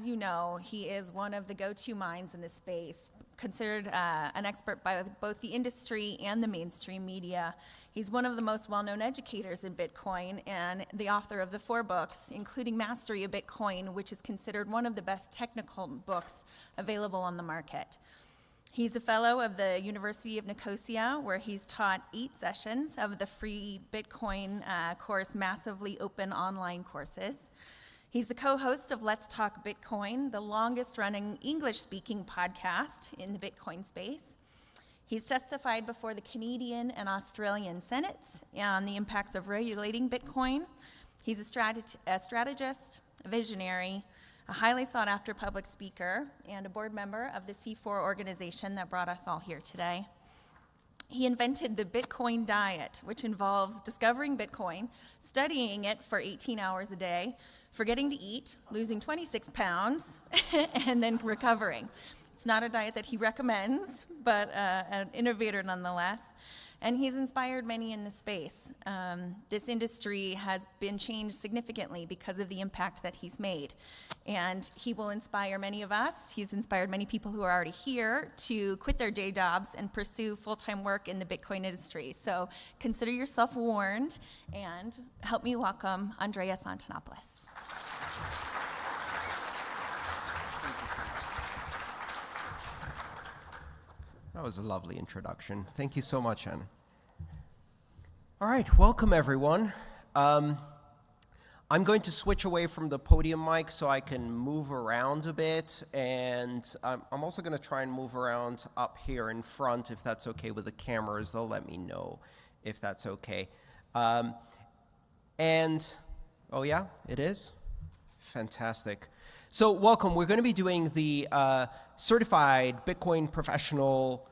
As you know, he is one of the go-to minds in this space, considered an expert by both the industry and the mainstream media. He's one of the most well-known educators in Bitcoin and the author of the 4 books, including Mastery of Bitcoin, which is considered one of the best technical books available on the market. He's a fellow of the University of Nicosia, where he's taught 8 sessions of the free Bitcoin course, Massively Open Online Courses. He's the co-host of Let's Talk Bitcoin, the longest-running English-speaking podcast in the Bitcoin space. He's testified before the Canadian and Australian Senates on the impacts of regulating Bitcoin. He's a strategist, a visionary, a highly sought-after public speaker, and a board member of the C4 organization that brought us all here today. He invented the Bitcoin diet, which involves discovering Bitcoin, studying it for 18 hours a day, forgetting to eat, losing 26 pounds, and then recovering. It's not a diet that he recommends, but an innovator nonetheless. And he's inspired many in the space. This industry has been changed significantly because of the impact that he's made. And he will inspire many of us. He's inspired many people who are already here to quit their day jobs and pursue full-time work in the Bitcoin industry. So consider yourself warned, and help me welcome Andreas Antonopoulos. That was a lovely introduction. Thank you so much, Anna. All right, welcome everyone. I'm going to switch away from the podium mic so I can move around a bit, and I'm also going to try and move around up here in front if that's okay with the cameras. They'll let me know if that's okay. Oh yeah, it is? Fantastic. So welcome. We're going to be doing the Certified Bitcoin Professional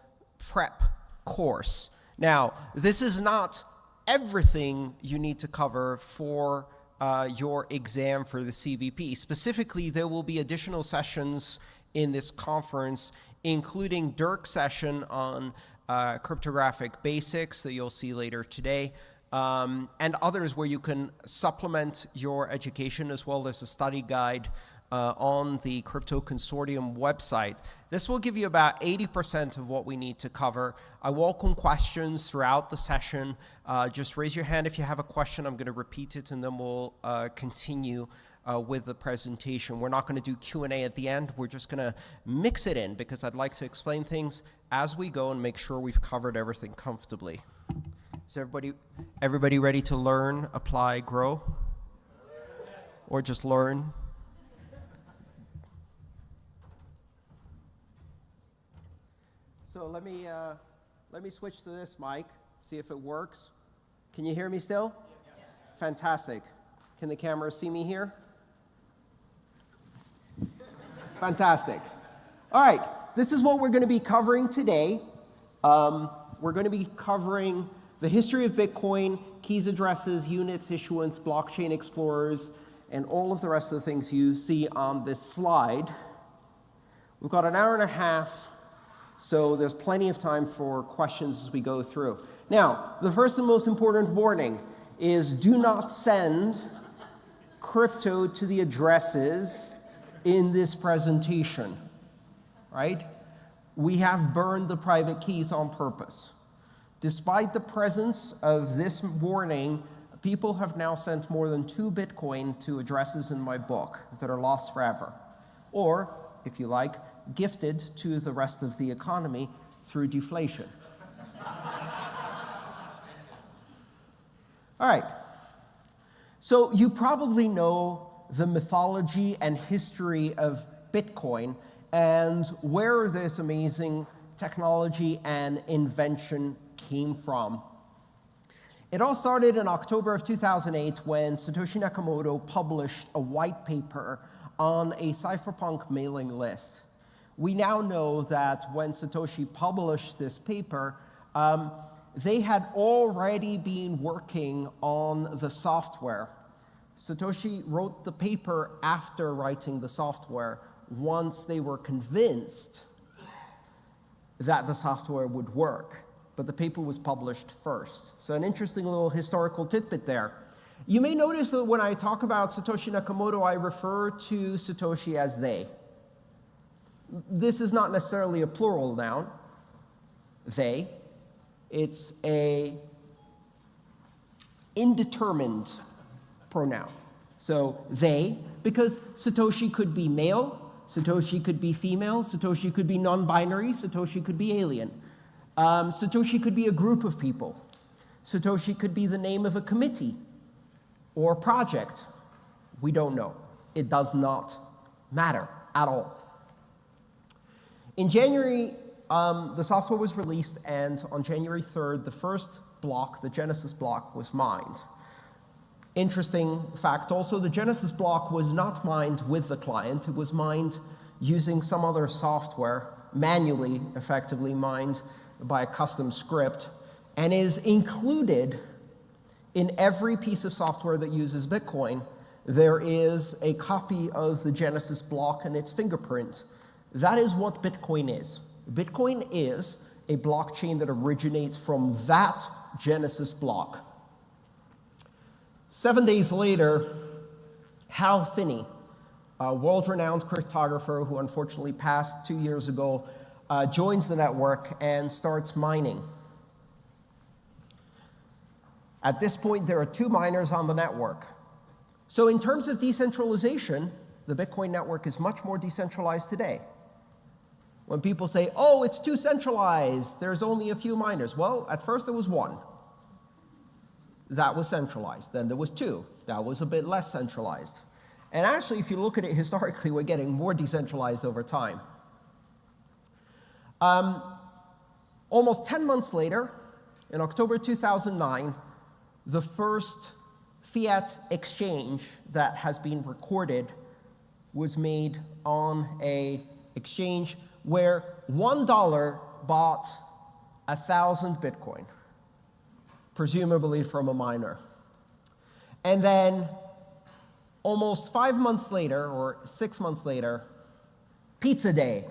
Prep course. Now, this is not everything you need to cover for your exam for the CBP. Specifically, there will be additional sessions in this conference, including Dirk's session on cryptographic basics that you'll see later today, and others where you can supplement your education, as well as a study guide on the Crypto Consortium website. This will give you about 80% of what we need to cover. I welcome questions throughout the session. Just raise your hand if you have a question. I'm going to repeat it, and then we'll continue with the presentation. We're not going to do Q&A at the end. We're just going to mix it in, because I'd like to explain things as we go and make sure we've covered everything comfortably. Is everybody ready to learn, apply, grow? Yes. Or just learn? So let me switch to this mic, see if it works. Can you hear me still? Yes. Fantastic. Can the camera see me here? Fantastic. All right, this is what we're going to be covering today. We're going to be covering the history of Bitcoin, keys, addresses, units, issuance, blockchain explorers, and all of the rest of the things you see on this slide. We've got an hour and a half. So there's plenty of time for questions as we go through. Now, the first and most important warning is do not send crypto to the addresses in this presentation, right? We have burned the private keys on purpose. Despite the presence of this warning, people have now sent more than 2 Bitcoin to addresses in my book that are lost forever. Or, if you like, gifted to the rest of the economy through deflation. All right. So you probably know the mythology and history of Bitcoin and where this amazing technology and invention came from. It all started in October of 2008 when Satoshi Nakamoto published a white paper on a cypherpunk mailing list. We now know that when Satoshi published this paper, they had already been working on the software. Satoshi wrote the paper after writing the software, once they were convinced that the software would work. But the paper was published first. So an interesting little historical tidbit there. You may notice that when I talk about Satoshi Nakamoto, I refer to Satoshi as they. This is not necessarily a plural noun, they. It's a indeterminate pronoun. So they, because Satoshi could be male, Satoshi could be female, Satoshi could be non-binary, Satoshi could be alien. Satoshi could be a group of people. Satoshi could be the name of a committee or project. We don't know. It does not matter at all. In January, the software was released, and on January 3rd, the first block, the Genesis block, was mined. Interesting fact also, the Genesis block was not mined with the client. It was mined using some other software, manually, effectively mined by a custom script, and is included in every piece of software that uses Bitcoin. There is a copy of the Genesis block and its fingerprint. That is what Bitcoin is. Bitcoin is a blockchain that originates from that Genesis block. 7 days later, Hal Finney, a world-renowned cryptographer who unfortunately passed 2 years ago, joins the network and starts mining. At this point, there are 2 miners on the network. So in terms of decentralization, the Bitcoin network is much more decentralized today. When people say, oh, it's too centralized, there's only a few miners. Well, at first there was 1. That was centralized. Then there was 2. That was a bit less centralized. And actually, if you look at it historically, we're getting more decentralized over time. Almost 10 months later, in October 2009, the first fiat exchange that has been recorded was made on an exchange where $1 bought 1,000 Bitcoin, presumably from a miner. And then almost 5 months later, or 6 months later, Pizza Day.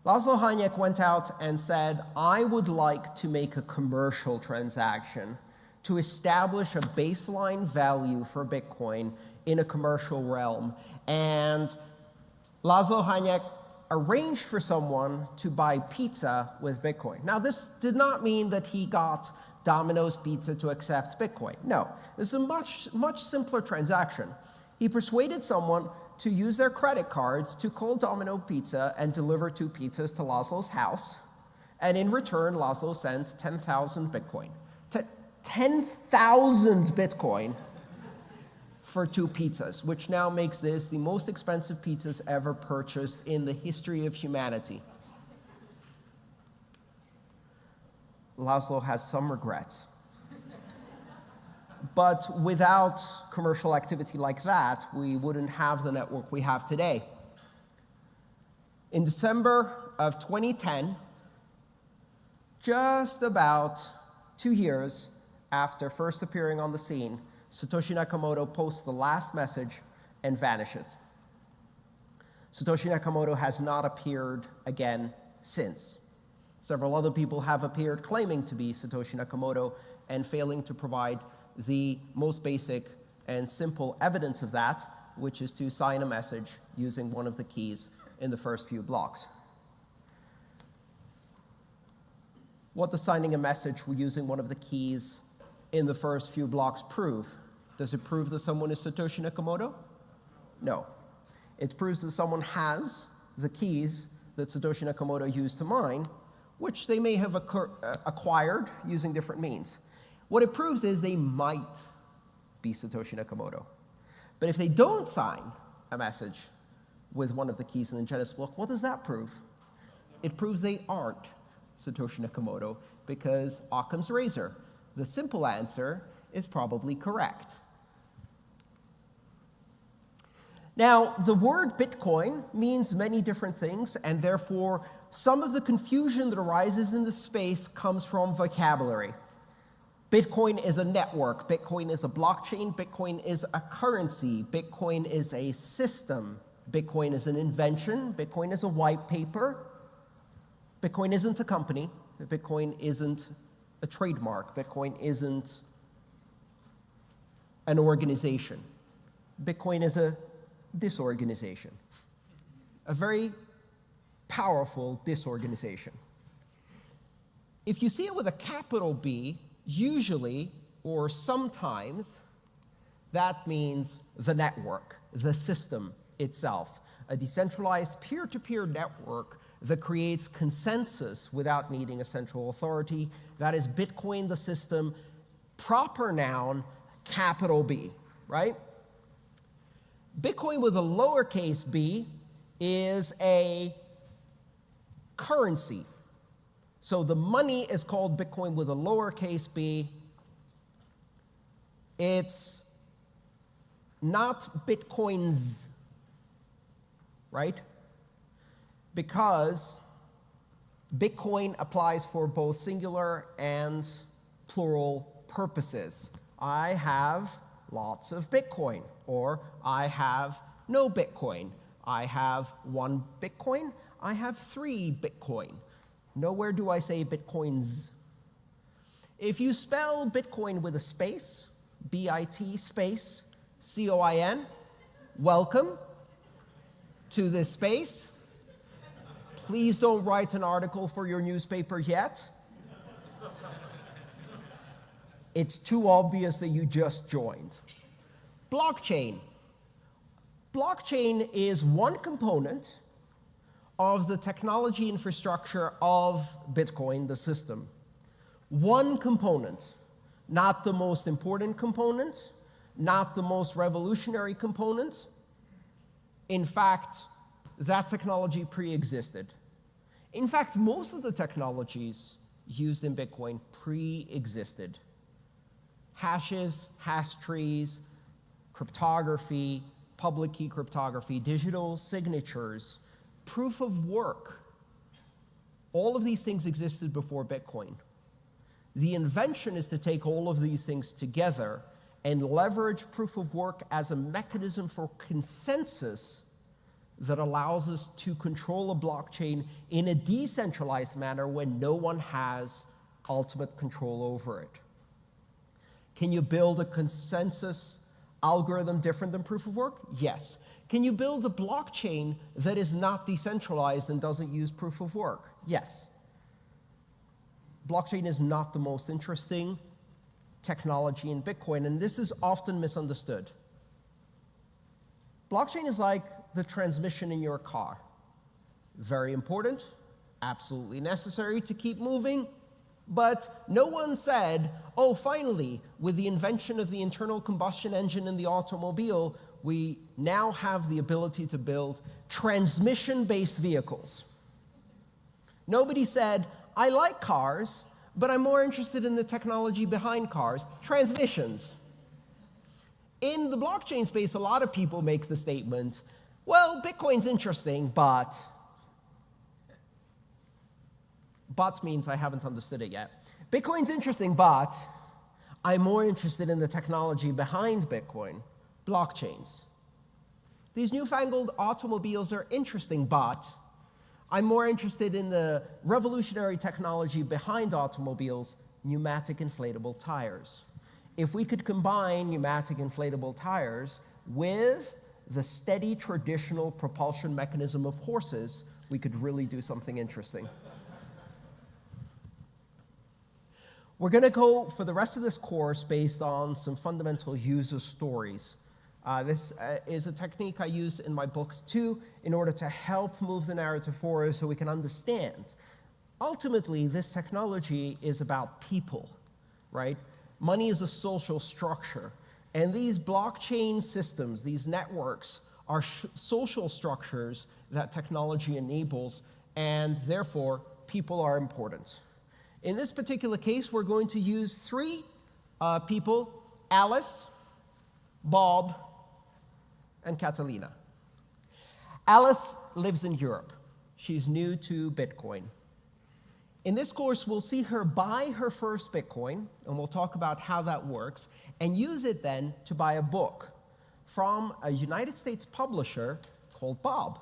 Laszlo Hanyek went out and said, I would like to make a commercial transaction to establish a baseline value for Bitcoin in a commercial realm. And Laszlo Hanyek arranged for someone to buy pizza with Bitcoin. Now, this did not mean that he got Domino's Pizza to accept Bitcoin. No, this is a much simpler transaction. He persuaded someone to use their credit cards to call Domino Pizza and deliver 2 pizzas to Laszlo's house. And in return, Laszlo sent 10,000 Bitcoin. 10,000 Bitcoin for 2 pizzas, which now makes this the most expensive pizzas ever purchased in the history of humanity. Laszlo has some regrets. But without commercial activity like that, we wouldn't have the network we have today. In December of 2010, just about 2 years after first appearing on the scene, Satoshi Nakamoto posts the last message and vanishes. Satoshi Nakamoto has not appeared again since. Several other people have appeared claiming to be Satoshi Nakamoto and failing to provide the most basic and simple evidence of that, which is to sign a message using one of the keys in the first few blocks. What does signing a message using one of the keys in the first few blocks prove? Does it prove that someone is Satoshi Nakamoto? No. It proves that someone has the keys that Satoshi Nakamoto used to mine, which they may have acquired using different means. What it proves is they might be Satoshi Nakamoto. But if they don't sign a message with one of the keys in the Genesis block, what does that prove? It proves they aren't Satoshi Nakamoto, because Occam's razor. The simple answer is probably correct. Now, the word Bitcoin means many different things, and therefore some of the confusion that arises in this space comes from vocabulary. Bitcoin is a network, Bitcoin is a blockchain, Bitcoin is a currency, Bitcoin is a system, Bitcoin is an invention, Bitcoin is a white paper, Bitcoin isn't a company, Bitcoin isn't a trademark, Bitcoin isn't an organization. Bitcoin is a disorganization, a very powerful disorganization. If you see it with a capital B, usually or sometimes, that means the network, the system itself, a decentralized peer-to-peer network that creates consensus without needing a central authority. That is Bitcoin, the system, proper noun, capital B, right? Bitcoin with a lowercase b is a currency. So the money is called Bitcoin with a lowercase b. It's not Bitcoins, right? Because Bitcoin applies for both singular and plural purposes. I have lots of Bitcoin, or I have no Bitcoin. I have 1 Bitcoin. I have 3 Bitcoin. Nowhere do I say Bitcoins. If you spell Bitcoin with a space, B-I-T space, C-O-I-N, welcome to this space. Please don't write an article for your newspaper yet. It's too obvious that you just joined. Blockchain. Blockchain is one component of the technology infrastructure of Bitcoin, the system. One component, not the most important component, not the most revolutionary component. In fact, that technology pre-existed. In fact, most of the technologies used in Bitcoin pre-existed. Hashes, hash trees, cryptography, public key cryptography, digital signatures, proof of work. All of these things existed before Bitcoin. The invention is to take all of these things together and leverage proof of work as a mechanism for consensus that allows us to control a blockchain in a decentralized manner when no one has ultimate control over it. Can you build a consensus algorithm different than proof of work? Yes. Can you build a blockchain that is not decentralized and doesn't use proof of work? Yes. Blockchain is not the most interesting technology in Bitcoin, and this is often misunderstood. Blockchain is like the transmission in your car. Very important, absolutely necessary to keep moving, but no one said, oh, finally, with the invention of the internal combustion engine in the automobile, we now have the ability to build transmission-based vehicles. Nobody said, I like cars, but I'm more interested in the technology behind cars, transmissions. In the blockchain space, a lot of people make the statement, well, Bitcoin's interesting, but means I haven't understood it yet. Bitcoin's interesting, but I'm more interested in the technology behind Bitcoin, blockchains. These newfangled automobiles are interesting, but I'm more interested in the revolutionary technology behind automobiles, pneumatic inflatable tires. If we could combine pneumatic inflatable tires with the steady traditional propulsion mechanism of horses, we could really do something interesting. We're going to go for the rest of this course based on some fundamental user stories. This is a technique I use in my books too, in order to help move the narrative forward so we can understand. Ultimately, this technology is about people, right? Money is a social structure, and these blockchain systems, these networks, are social structures that technology enables, and therefore, people are important. In this particular case, we're going to use 3 people, Alice, Bob, and Catalina. Alice lives in Europe. She's new to Bitcoin. In this course, we'll see her buy her first Bitcoin, and we'll talk about how that works, and use it then to buy a book from a United States publisher called Bob.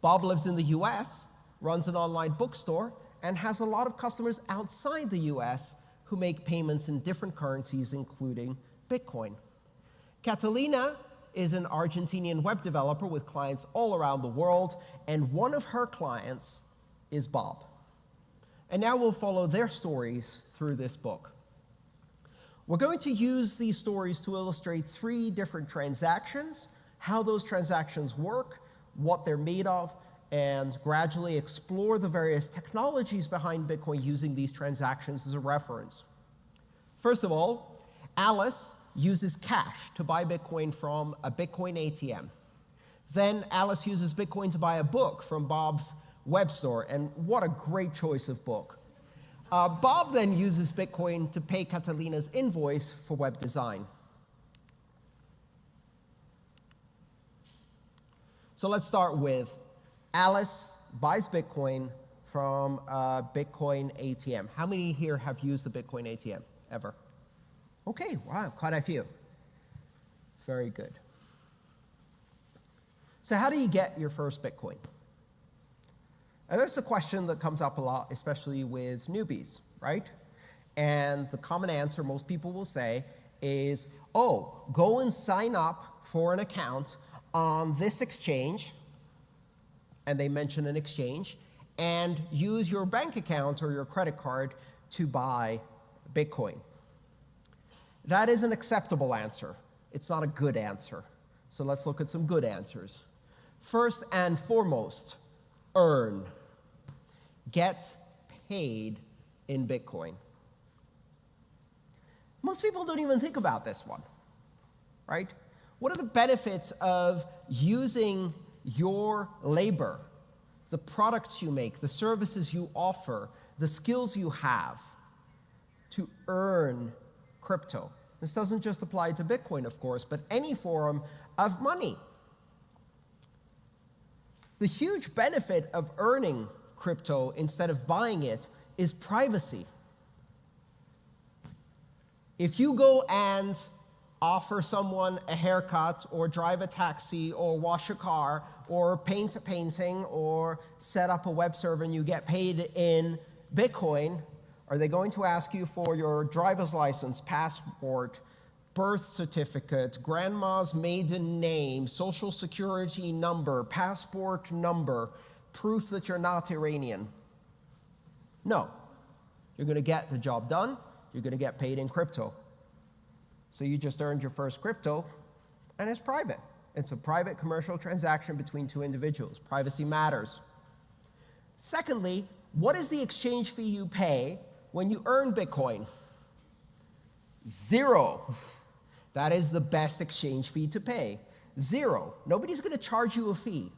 Bob lives in the US, runs an online bookstore, and has a lot of customers outside the US who make payments in different currencies, including Bitcoin. Catalina is an Argentinian web developer with clients all around the world, and one of her clients is Bob. And now we'll follow their stories through this book. We're going to use these stories to illustrate 3 different transactions, how those transactions work, what they're made of, and gradually explore the various technologies behind Bitcoin using these transactions as a reference. First of all, Alice uses cash to buy Bitcoin from a Bitcoin ATM. Then Alice uses Bitcoin to buy a book from Bob's web store, and what a great choice of book. Bob then uses Bitcoin to pay Catalina's invoice for web design. So let's start with Alice buys Bitcoin from a Bitcoin ATM. How many here have used the Bitcoin ATM ever? Okay, wow, quite a few. Very good. So how do you get your first Bitcoin? And that's a question that comes up a lot, especially with newbies, right? And the common answer most people will say is, oh, go and sign up for an account on this exchange, and they mention an exchange, and use your bank account or your credit card to buy Bitcoin. That is an acceptable answer. It's not a good answer. So let's look at some good answers. First and foremost, earn. Get paid in Bitcoin. Most people don't even think about this one, right? What are the benefits of using your labor, the products you make, the services you offer, the skills you have to earn crypto? This doesn't just apply to Bitcoin, of course, but any form of money. The huge benefit of earning crypto instead of buying it is privacy. If you go and offer someone a haircut or drive a taxi or wash a car or paint a painting or set up a web server and you get paid in Bitcoin, are they going to ask you for your driver's license, passport, birth certificate, grandma's maiden name, social security number, passport number, proof that you're not Iranian? No. You're going to get the job done. You're going to get paid in crypto. So you just earned your first crypto, and it's private. It's a private commercial transaction between 2 individuals. Privacy matters. Secondly, what is the exchange fee you pay when you earn Bitcoin? 0. That is the best exchange fee to pay. 0. Nobody's going to charge you a fee.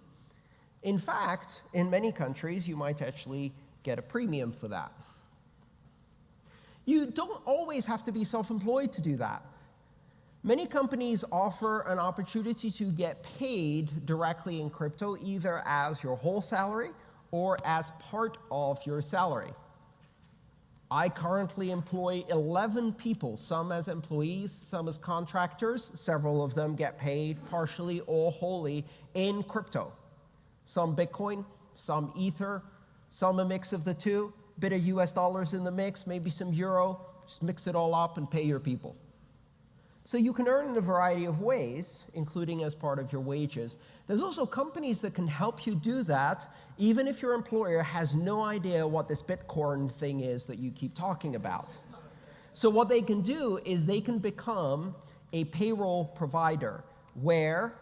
In fact, in many countries, you might actually get a premium for that. You don't always have to be self-employed to do that. Many companies offer an opportunity to get paid directly in crypto, either as your whole salary or as part of your salary. I currently employ 11 people, some as employees, some as contractors. Several of them get paid partially or wholly in crypto. Some Bitcoin, some Ether, some a mix of the two, bit of US dollars in the mix, maybe some euro, just mix it all up and pay your people. So you can earn in a variety of ways, including as part of your wages. There's also companies that can help you do that, even if your employer has no idea what this Bitcoin thing is that you keep talking about. So what they can do is they can become a payroll provider, where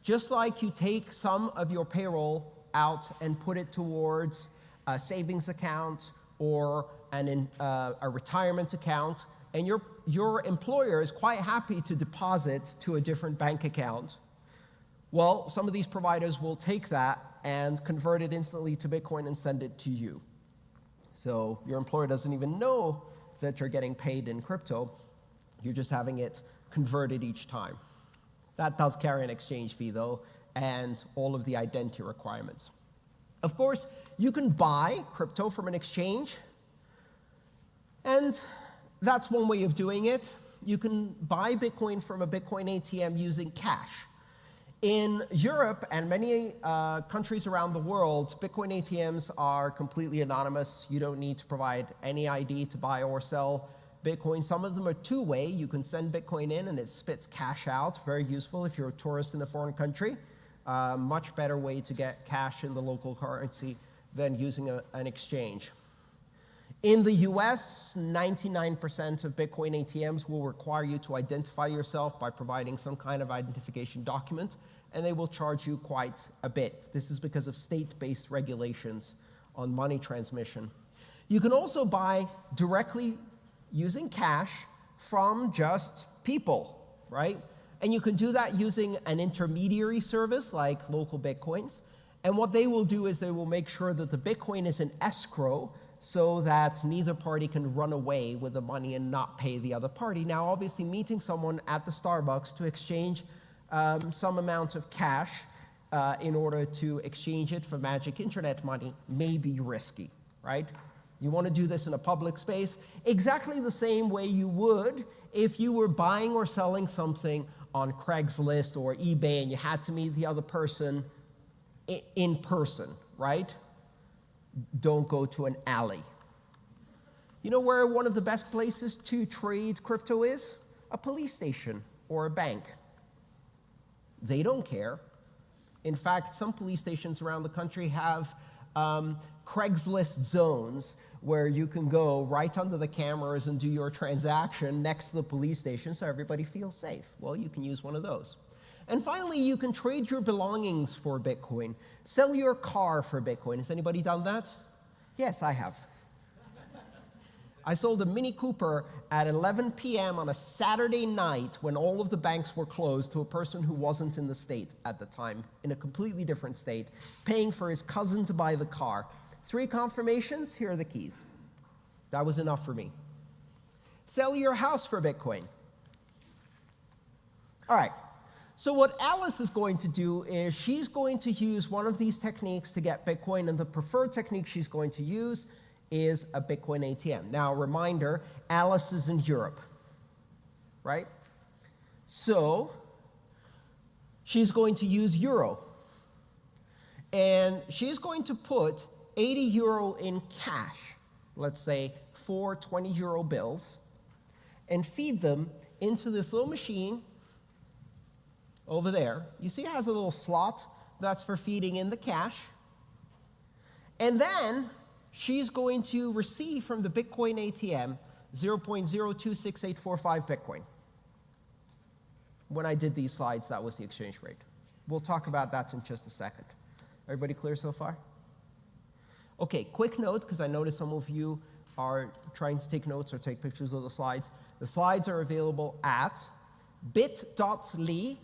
just like you take some of your payroll out and put it towards a savings account or a retirement account, and your employer is quite happy to deposit to a different bank account, well, some of these providers will take that and convert it instantly to Bitcoin and send it to you. So your employer doesn't even know that you're getting paid in crypto. You're just having it converted each time. That does carry an exchange fee, though, and all of the identity requirements. Of course, you can buy crypto from an exchange, and that's one way of doing it. You can buy Bitcoin from a Bitcoin ATM using cash. In Europe and many countries around the world, Bitcoin ATMs are completely anonymous. You don't need to provide any ID to buy or sell Bitcoin. Some of them are two-way. You can send Bitcoin in and it spits cash out. Very useful if you're a tourist in a foreign country. Much better way to get cash in the local currency than using an exchange. In the US, 99% of Bitcoin ATMs will require you to identify yourself by providing some kind of identification document, and they will charge you quite a bit. This is because of state-based regulations on money transmission. You can also buy directly using cash from just people, right? And you can do that using an intermediary service like Local Bitcoins. And what they will do is they will make sure that the Bitcoin is in escrow so that neither party can run away with the money and not pay the other party. Now, obviously, meeting someone at the Starbucks to exchange some amount of cash in order to exchange it for magic internet money may be risky, right? You want to do this in a public space exactly the same way you would if you were buying or selling something on Craigslist or eBay and you had to meet the other person in person, right? Don't go to an alley. You know where one of the best places to trade crypto is? A police station or a bank. They don't care. In fact, some police stations around the country have Craigslist zones where you can go right under the cameras and do your transaction next to the police station so everybody feels safe. Well, you can use one of those. And finally, you can trade your belongings for Bitcoin. Sell your car for Bitcoin. Has anybody done that? Yes, I have. I sold a Mini Cooper at 11 p.m. on a Saturday night when all of the banks were closed to a person who wasn't in the state at the time, in a completely different state, paying for his cousin to buy the car. 3 confirmations, here are the keys. That was enough for me. Sell your house for Bitcoin. All right. So what Alice is going to do is she's going to use one of these techniques to get Bitcoin, and the preferred technique she's going to use is a Bitcoin ATM. Now, a reminder, Alice is in Europe, right? So she's going to use euro. And she's going to put 80 euro in cash, let's say 4 20 euro bills, and feed them into this little machine over there. You see it has a little slot that's for feeding in the cash. And then she's going to receive from the Bitcoin ATM 0.026845 Bitcoin. When I did these slides, that was the exchange rate. We'll talk about that in just a second. Everybody clear so far? Okay, quick note, because I noticed some of you are trying to take notes or take pictures of the slides. The slides are available at bit.ly/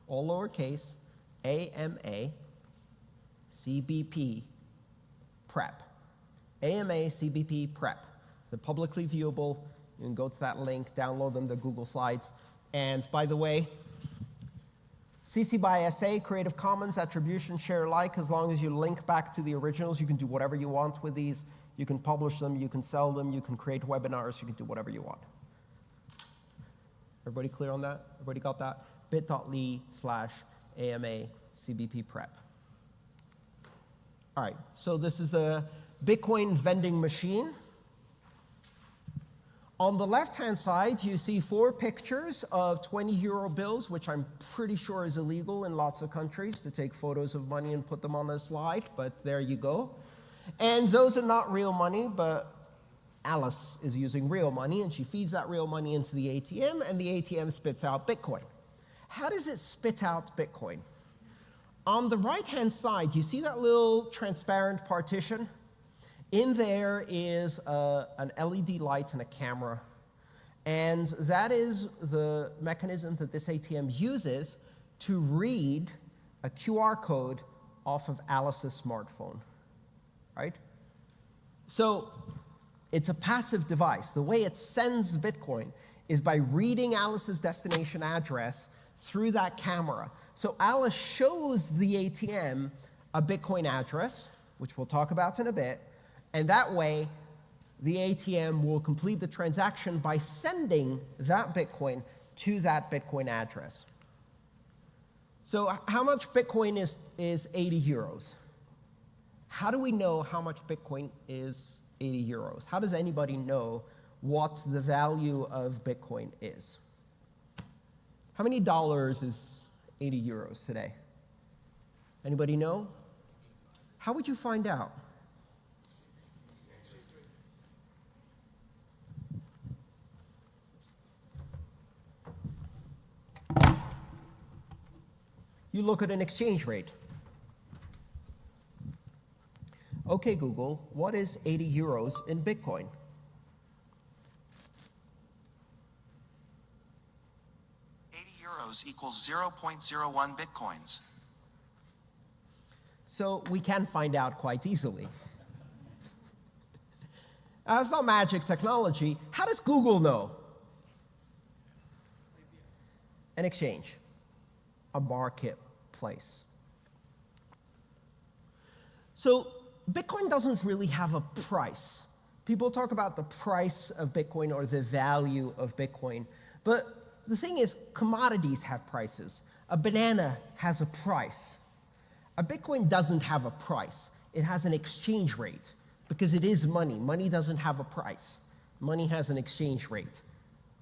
all lowercase, AMA CBP prep. AMA CBP prep. They're publicly viewable. You can go to that link, download them, they're Google Slides. And by the way, CC by SA, Creative Commons, Attribution, Share Alike. As long as you link back to the originals, you can do whatever you want with these. You can publish them, you can sell them, you can create webinars, you can do whatever you want. Everybody clear on that? Everybody got that? bit.ly/AMA CBP prep. All right, so this is the Bitcoin vending machine. On the left-hand side, you see 4 pictures of 20 euro bills, which I'm pretty sure is illegal in lots of countries to take photos of money and put them on a slide, but there you go. And those are not real money, but Alice is using real money, and she feeds that real money into the ATM, and the ATM spits out Bitcoin. How does it spit out Bitcoin? On the right-hand side, you see that little transparent partition? In there is an LED light and a camera, and that is the mechanism that this ATM uses to read a QR code off of Alice's smartphone, right? So it's a passive device. The way it sends Bitcoin is by reading Alice's destination address through that camera. So Alice shows the ATM a Bitcoin address, which we'll talk about in a bit, and that way the ATM will complete the transaction by sending that Bitcoin to that Bitcoin address. So how much Bitcoin is 80 euros? How do we know how much Bitcoin is 80 euros? How does anybody know what the value of Bitcoin is? How many dollars is 80 euros today? Anybody know? How would you find out? You look at an exchange rate. Okay, Google, what is 80 euros in Bitcoin? €80 equals 0.01 Bitcoins. So we can find out quite easily. It's not magic technology. How does Google know? An exchange, a marketplace. So Bitcoin doesn't really have a price. People talk about the price of Bitcoin or the value of Bitcoin. But the thing is, commodities have prices. A banana has a price. A Bitcoin doesn't have a price. It has an exchange rate because it is money. Money doesn't have a price. Money has an exchange rate,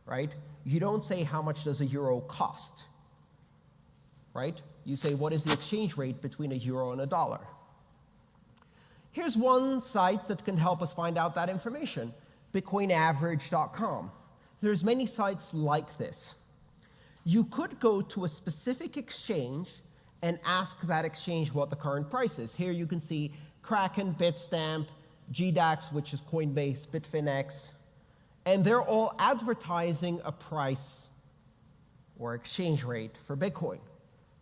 right? You don't say how much does a euro cost, right? You say what is the exchange rate between a euro and a dollar. Here's one site that can help us find out that information, bitcoinaverage.com. There's many sites like this. You could go to a specific exchange and ask that exchange what the current price is. Here you can see Kraken, Bitstamp, GDAX, which is Coinbase, Bitfinex, and they're all advertising a price or exchange rate for Bitcoin.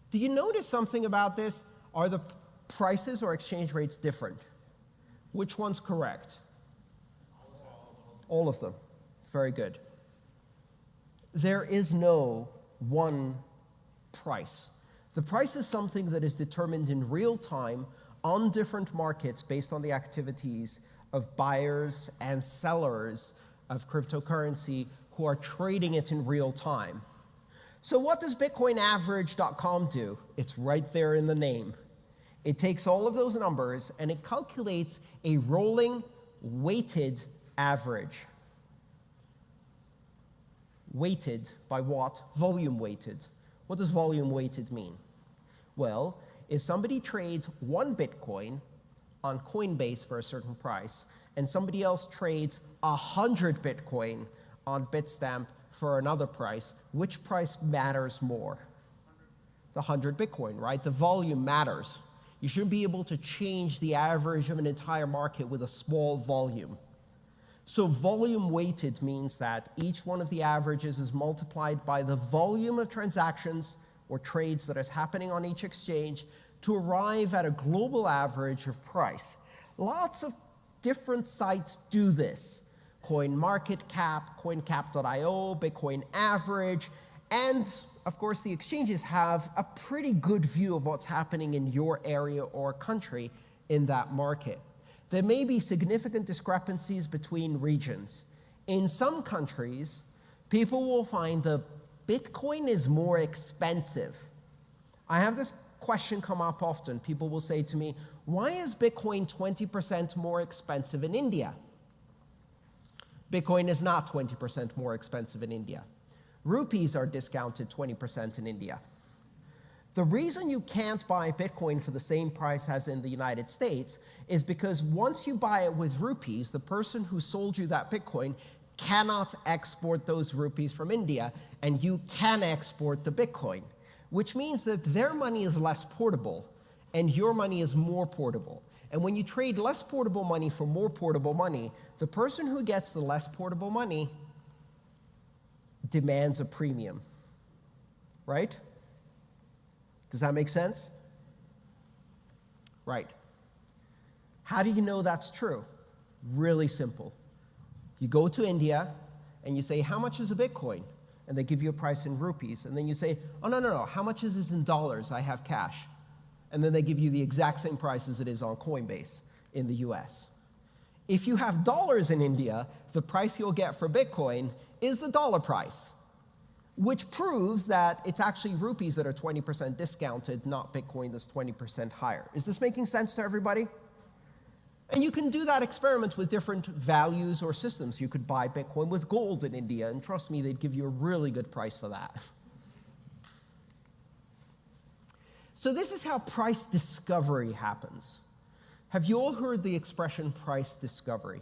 Do you notice something about this? Are the prices or exchange rates different? Which one's correct? All of them. Very good. There is no one price. The price is something that is determined in real time on different markets based on the activities of buyers and sellers of cryptocurrency who are trading it in real time. So what does bitcoinaverage.com do? It's right there in the name. It takes all of those numbers and it calculates a rolling weighted average. Weighted by what? Volume weighted. What does volume weighted mean? Well, if somebody trades 1 Bitcoin on Coinbase for a certain price, and somebody else trades 100 Bitcoin on Bitstamp for another price, which price matters more? The 100 Bitcoin, right? The volume matters. You shouldn't be able to change the average of an entire market with a small volume. So volume weighted means that each one of the averages is multiplied by the volume of transactions or trades that is happening on each exchange to arrive at a global average of price. Lots of different sites do this. CoinMarketCap, CoinCap.io, Bitcoin Average, and of course the exchanges have a pretty good view of what's happening in your area or country in that market. There may be significant discrepancies between regions. In some countries, people will find that Bitcoin is more expensive. I have this question come up often. People will say to me, why is Bitcoin 20% more expensive in India? Bitcoin is not 20% more expensive in India. Rupees are discounted 20% in India. The reason you can't buy Bitcoin for the same price as in the United States is because once you buy it with rupees, the person who sold you that Bitcoin cannot export those rupees from India, and you can export the Bitcoin, which means that their money is less portable and your money is more portable. And when you trade less portable money for more portable money, the person who gets the less portable money demands a premium, right? Does that make sense? Right. How do you know that's true? Really simple. You go to India and you say, how much is a Bitcoin? And they give you a price in rupees. And then you say, oh, no, how much is it in dollars? I have cash. And then they give you the exact same price as it is on Coinbase in the US. If you have dollars in India, the price you'll get for Bitcoin is the dollar price, which proves that it's actually rupees that are 20% discounted, not Bitcoin that's 20% higher. Is this making sense to everybody? And you can do that experiment with different values or systems. You could buy Bitcoin with gold in India, and trust me, they'd give you a really good price for that. So this is how price discovery happens. Have you all heard the expression price discovery?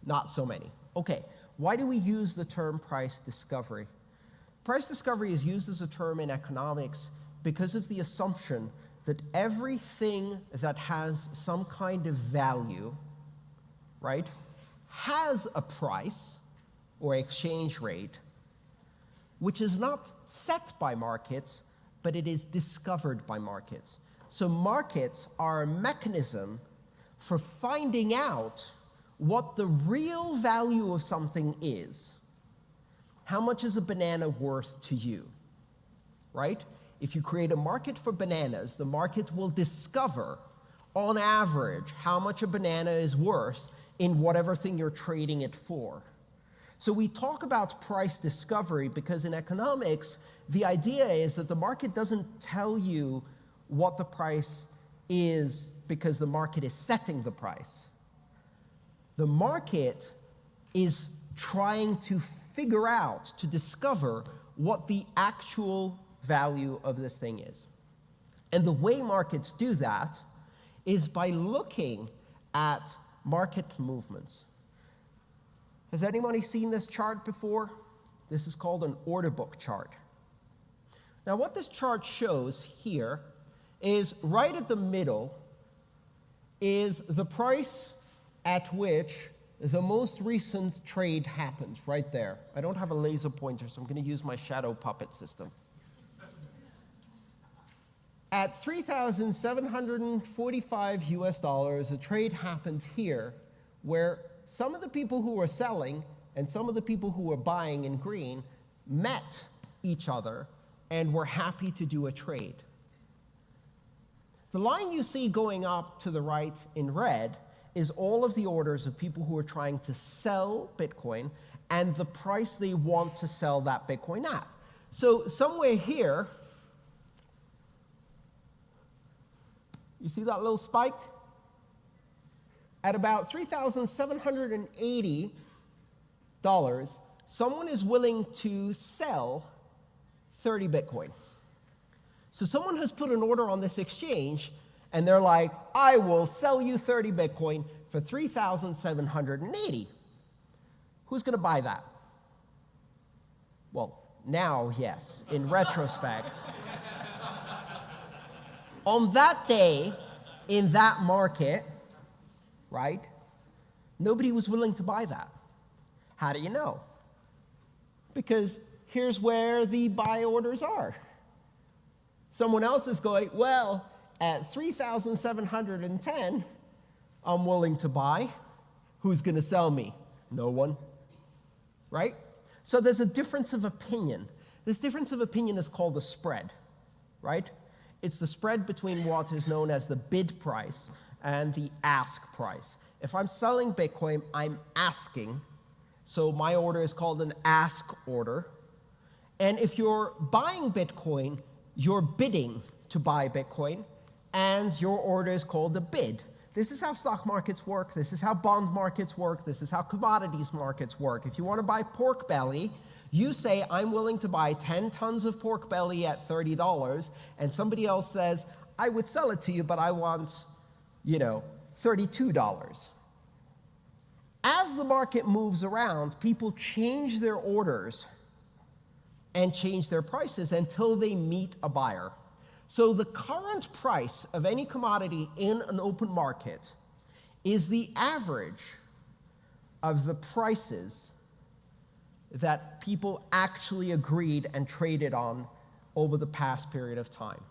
Not so many. Okay, why do we use the term price discovery? Price discovery is used as a term in economics because of the assumption that everything that has some kind of value, right, has a price or exchange rate, which is not set by markets, but it is discovered by markets. So markets are a mechanism for finding out what the real value of something is. How much is a banana worth to you, right? If you create a market for bananas, the market will discover, on average, how much a banana is worth in whatever thing you're trading it for. So we talk about price discovery because in economics, the idea is that the market doesn't tell you what the price is because the market is setting the price. The market is trying to figure out, to discover what the actual value of this thing is. And the way markets do that is by looking at market movements. Has anybody seen this chart before? This is called an order book chart. Now what this chart shows here is right at the middle is the price at which the most recent trade happened, right there. I don't have a laser pointer, so I'm going to use my shadow puppet system. At 3,745 US dollars, a trade happened here where some of the people who were selling and some of the people who were buying in green met each other and were happy to do a trade. The line you see going up to the right in red is all of the orders of people who are trying to sell Bitcoin and the price they want to sell that Bitcoin at. So somewhere here, you see that little spike? At about $3,780, someone is willing to sell 30 Bitcoin. So someone has put an order on this exchange, and they're like, I will sell you 30 Bitcoin for 3,780. Who's going to buy that? Well, now, yes, in retrospect. On that day, in that market, right, nobody was willing to buy that. How do you know? Because here's where the buy orders are. Someone else is going, well, at 3,710, I'm willing to buy. Who's going to sell me? No one. Right? So there's a difference of opinion. This difference of opinion is called the spread. Right? It's the spread between what is known as the bid price and the ask price. If I'm selling Bitcoin, I'm asking. So my order is called an ask order. And if you're buying Bitcoin, you're bidding to buy Bitcoin, and your order is called a bid. This is how stock markets work. This is how bond markets work. This is how commodities markets work. If you want to buy pork belly, you say, I'm willing to buy 10 tons of pork belly at $30, and somebody else says, I would sell it to you, but I want, $32. As the market moves around, people change their orders and change their prices until they meet a buyer. So the current price of any commodity in an open market is the average of the prices that people actually agreed and traded on over the past period of time.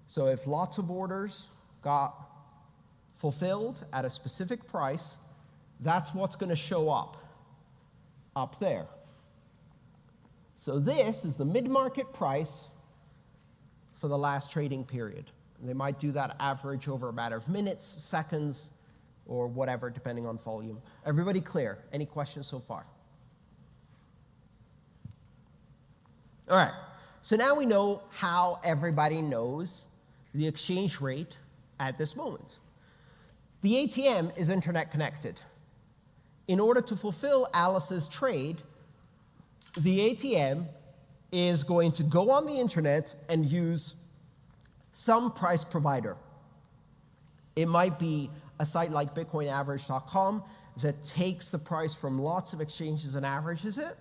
So if lots of orders got fulfilled at a specific price, that's what's going to show up there. So this is the mid-market price for the last trading period. And they might do that average over a matter of minutes, seconds, or whatever, depending on volume. Everybody clear? Any questions so far? All right. So now we know how everybody knows the exchange rate at this moment. The ATM is internet connected. In order to fulfill Alice's trade, the ATM is going to go on the internet and use some price provider. It might be a site like bitcoinaverage.com that takes the price from lots of exchanges and averages it,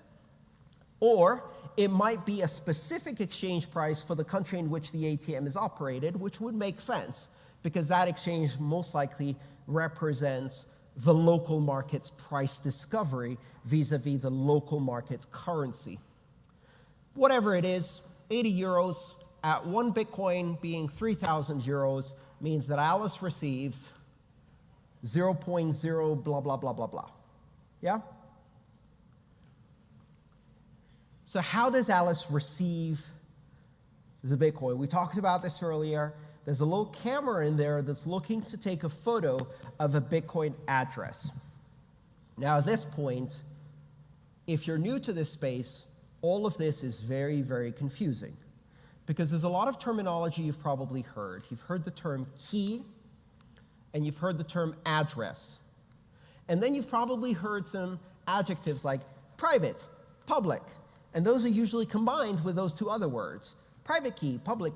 or it might be a specific exchange price for the country in which the ATM is operated, which would make sense because that exchange most likely represents the local market's price discovery vis-a-vis the local market's currency. Whatever it is, 80 euros at 1 Bitcoin being 3,000 euros means that Alice receives 0.0 blah, blah, blah, blah, blah. Yeah? So how does Alice receive the Bitcoin? We talked about this earlier. There's a little camera in there that's looking to take a photo of a Bitcoin address. Now, at this point, if you're new to this space, all of this is very, very confusing because there's a lot of terminology you've probably heard. You've heard the term key, and you've heard the term address. And then you've probably heard some adjectives like private, public, and those are usually combined with those two other words, private key, public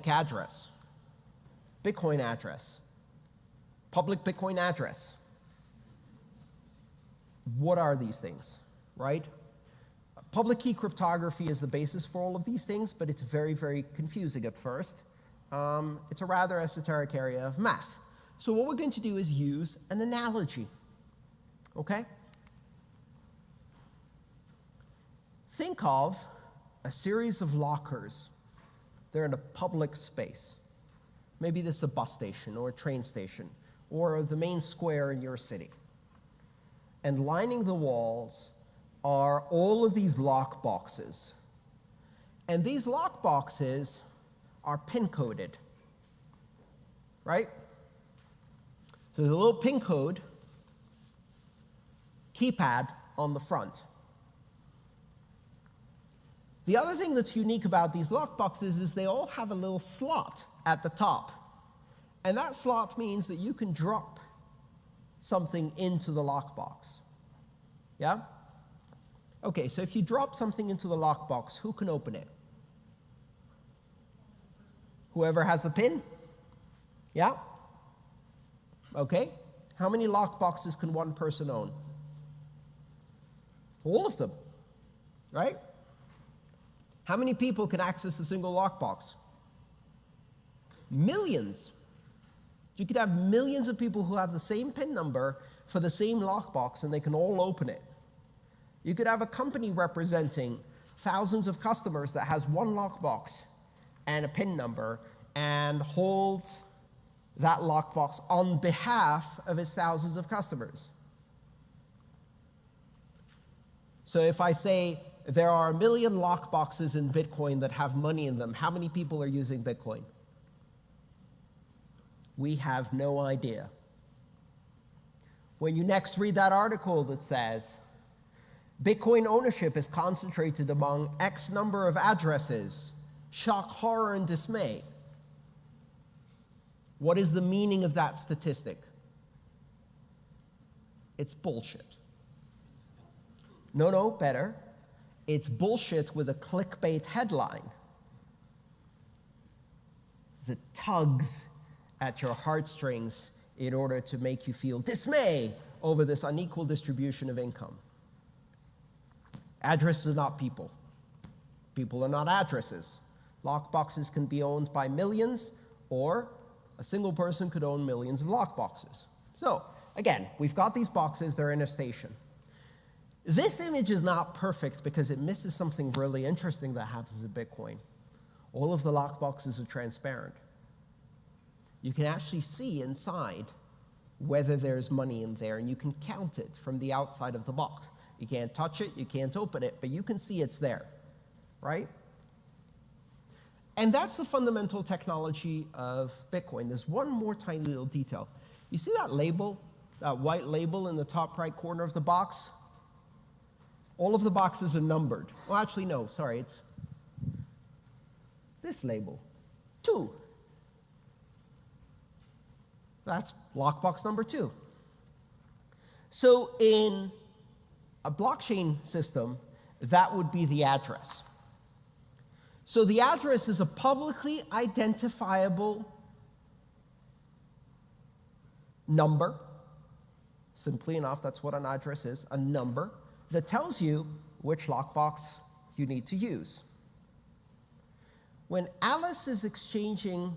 address, Bitcoin address, public Bitcoin address. What are these things, right? Public key cryptography is the basis for all of these things, but it's very, very confusing at first. It's a rather esoteric area of math. So what we're going to do is use an analogy, okay? Think of a series of lockers. They're in a public space. Maybe this is a bus station or a train station or the main square in your city. And lining the walls are all of these lock boxes. And these lock boxes are pin coded, right? So there's a little pin code keypad on the front. The other thing that's unique about these lock boxes is they all have a little slot at the top. And that slot means that you can drop something into the lockbox. Yeah? Okay, so if you drop something into the lockbox, who can open it? Whoever has the pin? Yeah? Okay. How many lockboxes can one person own? All of them, right? How many people can access a single lockbox? Millions. You could have millions of people who have the same PIN number for the same lockbox and they can all open it. You could have a company representing thousands of customers that has one lockbox and a PIN number and holds that lockbox on behalf of its thousands of customers. So if I say there are 1 million lockboxes in Bitcoin that have money in them, how many people are using Bitcoin? We have no idea. When you next read that article that says, Bitcoin ownership is concentrated among X number of addresses, shock, horror, and dismay. What is the meaning of that statistic? It's bullshit. No, better. It's bullshit with a clickbait headline that tugs at your heartstrings in order to make you feel dismay over this unequal distribution of income. Addresses are not people. People are not addresses. Lockboxes can be owned by millions, or a single person could own millions of lockboxes. So, again, we've got these boxes, they're in a station. This image is not perfect because it misses something really interesting that happens in Bitcoin. All of the lockboxes are transparent. You can actually see inside whether there's money in there, and you can count it from the outside of the box. You can't touch it, you can't open it, but you can see it's there, right? And that's the fundamental technology of Bitcoin. There's one more tiny little detail. You see that label, that white label in the top right corner of the box? All of the boxes are numbered. Well, actually, no, sorry, it's this label. 2. That's lockbox number 2. So in a blockchain system, that would be the address. So the address is a publicly identifiable number. Simply enough, that's what an address is, a number that tells you which lockbox you need to use. When Alice is exchanging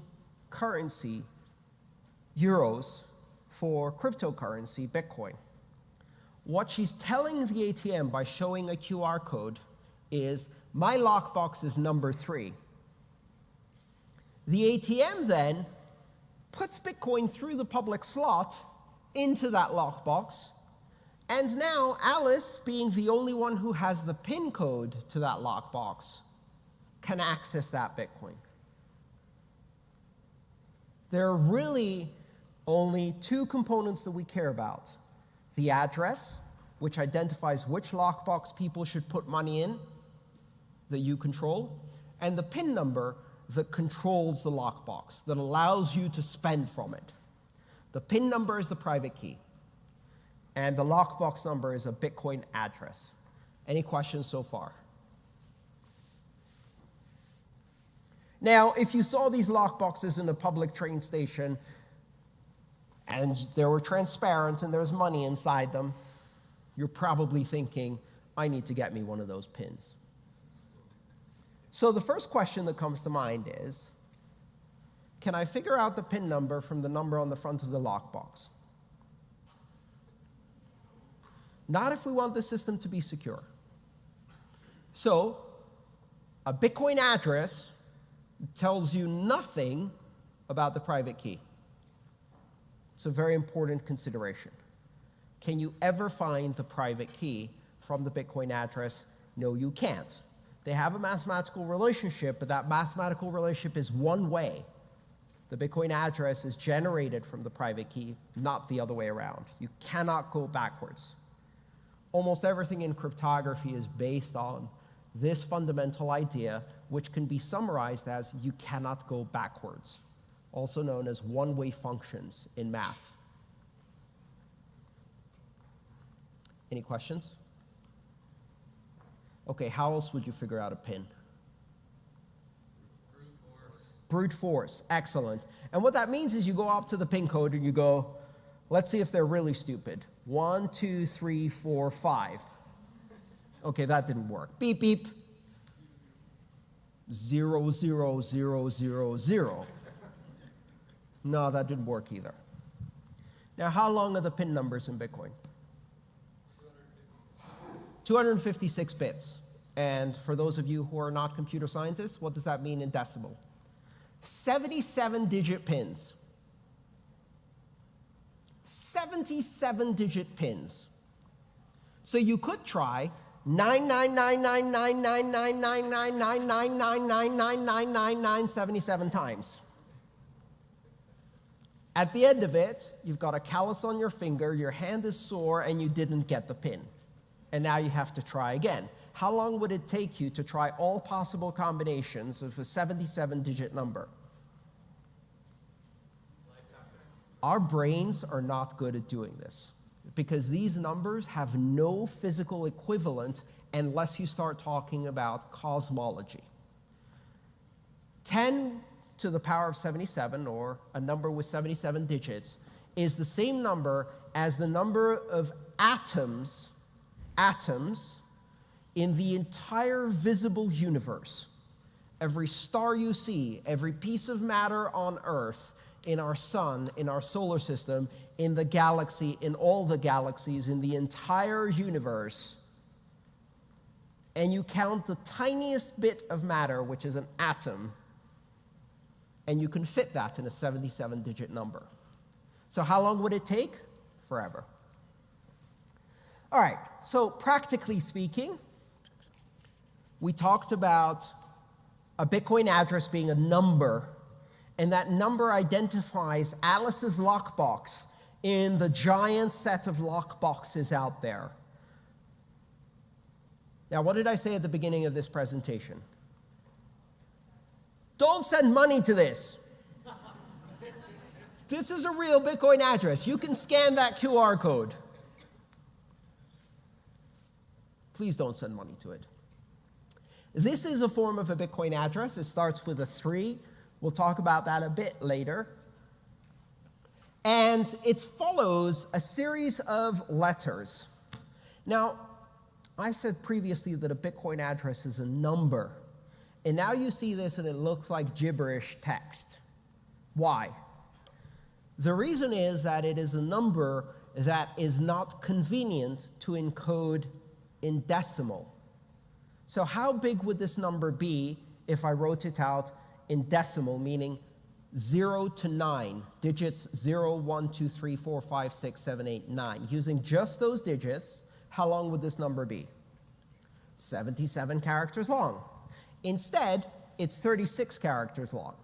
currency, euros, for cryptocurrency, Bitcoin, what she's telling the ATM by showing a QR code is, my lockbox is number 3. The ATM then puts Bitcoin through the public slot into that lockbox, and now Alice, being the only one who has the PIN code to that lockbox, can access that Bitcoin. There are really only 2 components that we care about. The address, which identifies which lockbox people should put money in that you control, and the PIN number that controls the lockbox, that allows you to spend from it. The PIN number is the private key, and the lockbox number is a Bitcoin address. Any questions so far? Now, if you saw these lockboxes in a public train station, and they were transparent and there's money inside them, you're probably thinking, I need to get me one of those pins. So the first question that comes to mind is, can I figure out the PIN number from the number on the front of the lockbox? Not if we want the system to be secure. So a Bitcoin address tells you nothing about the private key. It's a very important consideration. Can you ever find the private key from the Bitcoin address? No, you can't. They have a mathematical relationship, but that mathematical relationship is one way. The Bitcoin address is generated from the private key, not the other way around. You cannot go backwards. Almost everything in cryptography is based on this fundamental idea, which can be summarized as you cannot go backwards, also known as one-way functions in math. Any questions? Okay, how else would you figure out a PIN? Brute force. Brute force, excellent. And what that means is you go up to the PIN code and you go, let's see if they're really stupid. 1, 2, 3, 4, 5. Okay, that didn't work. Beep, beep. 0, 0, 0, 0, 0. No, that didn't work either. Now, how long are the PIN numbers in Bitcoin? 256 bits. And for those of you who are not computer scientists, what does that mean in decimal? 77-digit pins. 77-digit pins. So you could try 99999999999999999 times. At the end of it, you've got a callus on your finger, your hand is sore, and you didn't get the pin. And now you have to try again. How long would it take you to try all possible combinations of a 77-digit number? Our brains are not good at doing this because these numbers have no physical equivalent unless you start talking about cosmology. 10 to the power of 77, or a number with 77 digits, is the same number as the number of atoms in the entire visible universe. Every star you see, every piece of matter on Earth, in our sun, in our solar system, in the galaxy, in all the galaxies, in the entire universe, and you count the tiniest bit of matter, which is an atom, and you can fit that in a 77-digit number. So how long would it take? Forever. All right, so practically speaking, we talked about a Bitcoin address being a number, and that number identifies Alice's lockbox in the giant set of lockboxes out there. Now, what did I say at the beginning of this presentation? Don't send money to this. This is a real Bitcoin address. You can scan that QR code. Please don't send money to it. This is a form of a Bitcoin address. It starts with a 3. We'll talk about that a bit later. And it follows a series of letters. Now, I said previously that a Bitcoin address is a number. And now you see this and it looks like gibberish text. Why? The reason is that it is a number that is not convenient to encode in decimal. So how big would this number be if I wrote it out in decimal, meaning 0 to 9, digits 0, 1, 2, 3, 4, 5, 6, 7, 8, 9. Using just those digits, how long would this number be? 77 characters long. Instead, it's 36 characters long.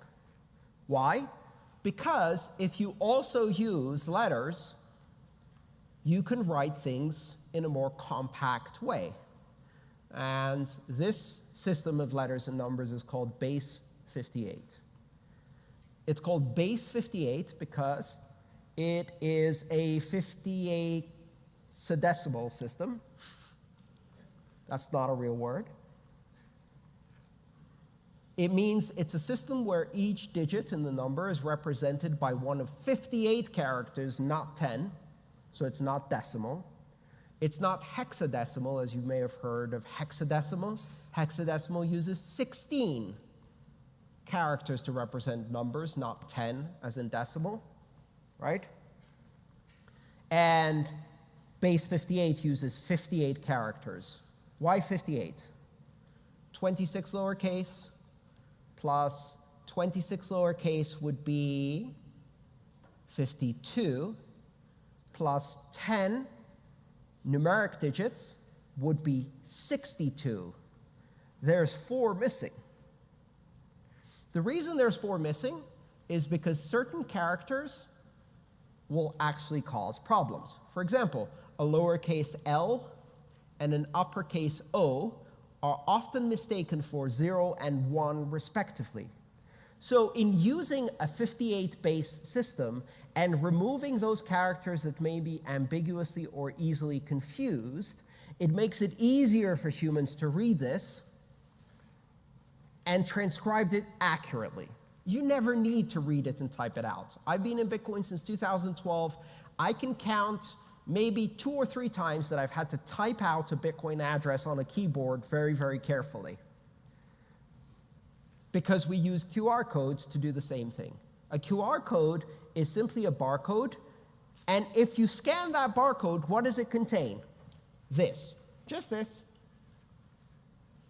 Why? Because if you also use letters, you can write things in a more compact way. And this system of letters and numbers is called base 58. It's called base 58 because it is a 58 hexadecimal system. That's not a real word. It means it's a system where each digit in the number is represented by one of 58 characters, not 10. So it's not decimal. It's not hexadecimal, as you may have heard of hexadecimal. Hexadecimal uses 16 characters to represent numbers, not 10 as in decimal, right? And base 58 uses 58 characters. Why 58? 26 lowercase plus 26 lowercase would be 52, plus 10 numeric digits would be 62. There's 4 missing. The reason there's 4 missing is because certain characters will actually cause problems. For example, a lowercase l and an uppercase O are often mistaken for 0 and 1 respectively. So in using a 58 base system and removing those characters that may be ambiguously or easily confused, it makes it easier for humans to read this and transcribe it accurately. You never need to read it and type it out. I've been in Bitcoin since 2012. I can count maybe 2 or 3 times that I've had to type out a Bitcoin address on a keyboard very, very carefully, because we use QR codes to do the same thing. A QR code is simply a barcode, and if you scan that barcode, what does it contain? This, just this.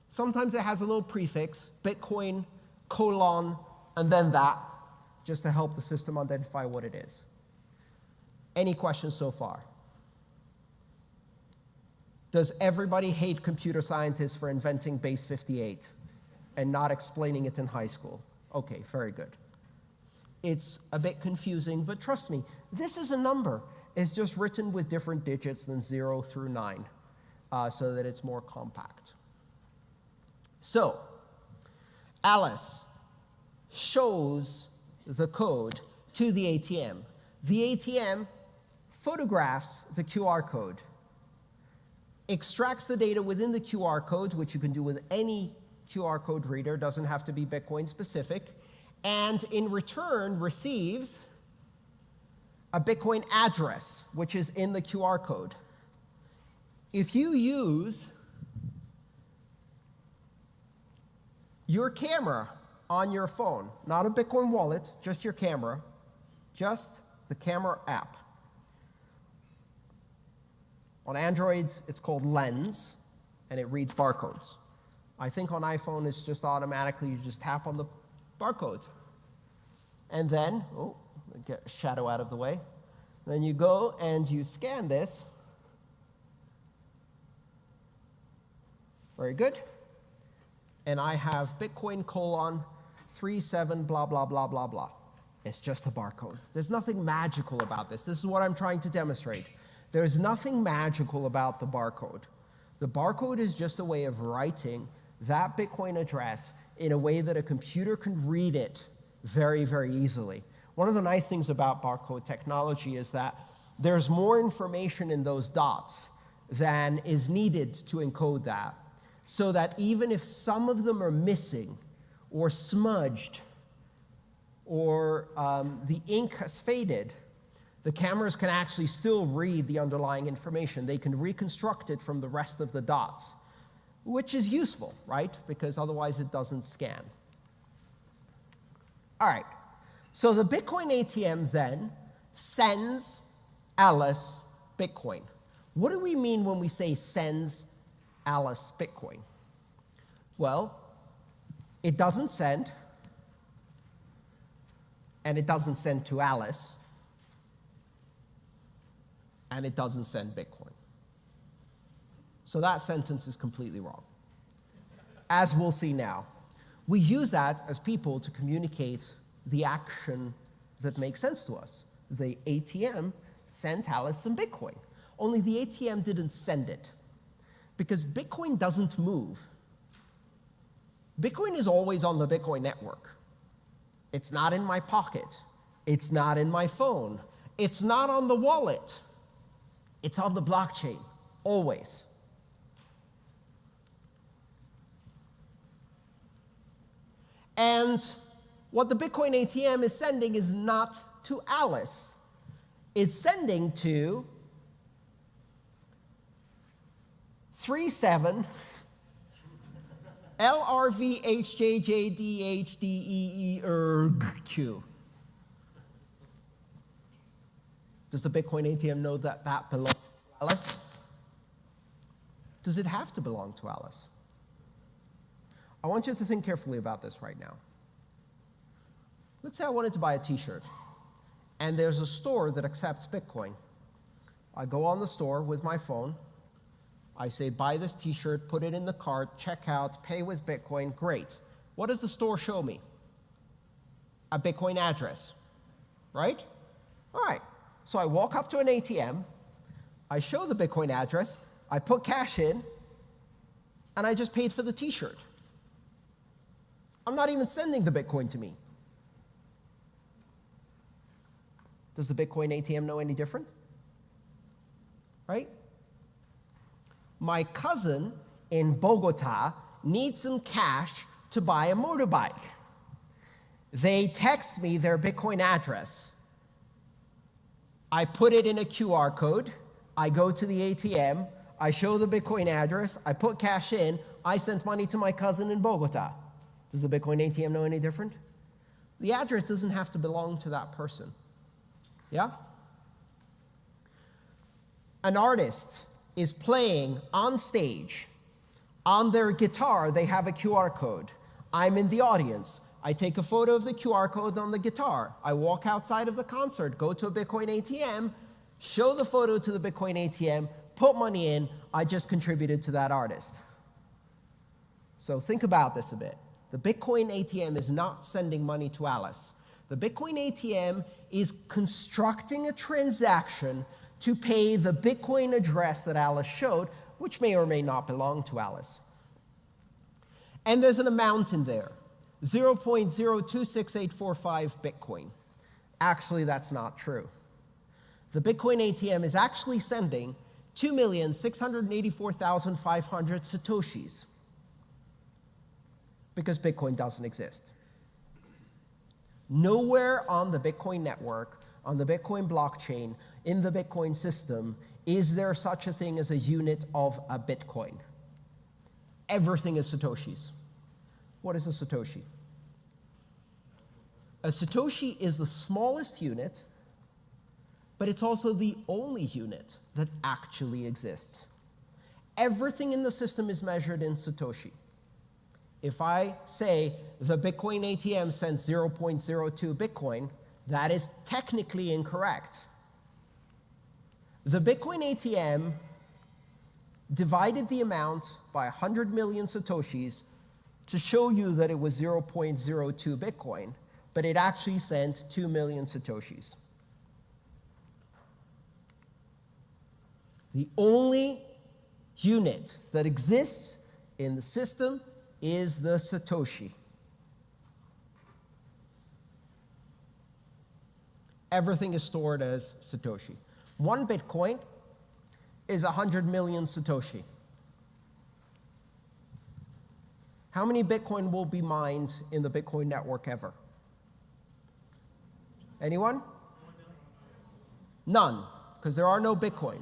Sometimes it has a little prefix, Bitcoin, colon, and then that, just to help the system identify what it is. Any questions so far? Does everybody hate computer scientists for inventing base 58 and not explaining it in high school? Okay, very good. It's a bit confusing, but trust me, this is a number. It's just written with different digits than 0 through 9, so that it's more compact. So, Alice shows the code to the ATM. The ATM photographs the QR code, extracts the data within the QR code, which you can do with any QR code reader, doesn't have to be Bitcoin specific, and in return receives a Bitcoin address, which is in the QR code. If you use your camera on your phone, not a Bitcoin wallet, just your camera, just the camera app. On Androids, it's called Lens, and it reads barcodes. I think on iPhone, it's just automatically, you just tap on the barcode. And then, oh, get a shadow out of the way. Then you go and you scan this. Very good. And I have Bitcoin colon 37 blah, blah, blah, blah, blah. It's just a barcode. There's nothing magical about this. This is what I'm trying to demonstrate. There's nothing magical about the barcode. The barcode is just a way of writing that Bitcoin address in a way that a computer can read it very, very easily. One of the nice things about barcode technology is that there's more information in those dots than is needed to encode that, so that even if some of them are missing or smudged or the ink has faded, the cameras can actually still read the underlying information. They can reconstruct it from the rest of the dots, which is useful, right? Because otherwise it doesn't scan. All right, so the Bitcoin ATM then sends Alice Bitcoin. What do we mean when we say sends Alice Bitcoin? Well, it doesn't send, and it doesn't send to Alice, and it doesn't send Bitcoin. So that sentence is completely wrong, as we'll see now. We use that as people to communicate the action that makes sense to us. The ATM sent Alice some Bitcoin, only the ATM didn't send it, because Bitcoin doesn't move. Bitcoin is always on the Bitcoin network. It's not in my pocket. It's not in my phone. It's not on the wallet. It's on the blockchain, always. And what the Bitcoin ATM is sending is not to Alice. It's sending to 37 LRVHJJDHDEERQ. Does the Bitcoin ATM know that that belongs to Alice? Does it have to belong to Alice? I want you to think carefully about this right now. Let's say I wanted to buy a t-shirt, and there's a store that accepts Bitcoin. I go on the store with my phone. I say, buy this t-shirt, put it in the cart, check out, pay with Bitcoin, great. What does the store show me? A Bitcoin address, right? All right, so I walk up to an ATM, I show the Bitcoin address, I put cash in, and I just paid for the t-shirt. I'm not even sending the Bitcoin to me. Does the Bitcoin ATM know any different? Right? My cousin in Bogota needs some cash to buy a motorbike. They text me their Bitcoin address. I put it in a QR code. I go to the ATM. I show the Bitcoin address. I put cash in. I sent money to my cousin in Bogota. Does the Bitcoin ATM know any different? The address doesn't have to belong to that person. Yeah? An artist is playing on stage. On their guitar, they have a QR code. I'm in the audience. I take a photo of the QR code on the guitar. I walk outside of the concert, go to a Bitcoin ATM, show the photo to the Bitcoin ATM, put money in. I just contributed to that artist. So think about this a bit. The Bitcoin ATM is not sending money to Alice. The Bitcoin ATM is constructing a transaction to pay the Bitcoin address that Alice showed, which may or may not belong to Alice. And there's an amount in there, 0.026845 Bitcoin. Actually, that's not true. The Bitcoin ATM is actually sending 2,684,500 Satoshis, because Bitcoin doesn't exist. Nowhere on the Bitcoin network, on the Bitcoin blockchain, in the Bitcoin system, is there such a thing as a unit of a Bitcoin. Everything is Satoshis. What is a Satoshi? A Satoshi is the smallest unit, but it's also the only unit that actually exists. Everything in the system is measured in Satoshi. If I say the Bitcoin ATM sent 0.02 Bitcoin, that is technically incorrect. The Bitcoin ATM divided the amount by 100 million Satoshis to show you that it was 0.02 Bitcoin, but it actually sent 2 million Satoshis. The only unit that exists in the system is the Satoshi. everything is stored as satoshi. 1 Bitcoin is 100 million satoshi. How many Bitcoin will be mined in the Bitcoin network ever? Anyone? None, because there are no Bitcoin.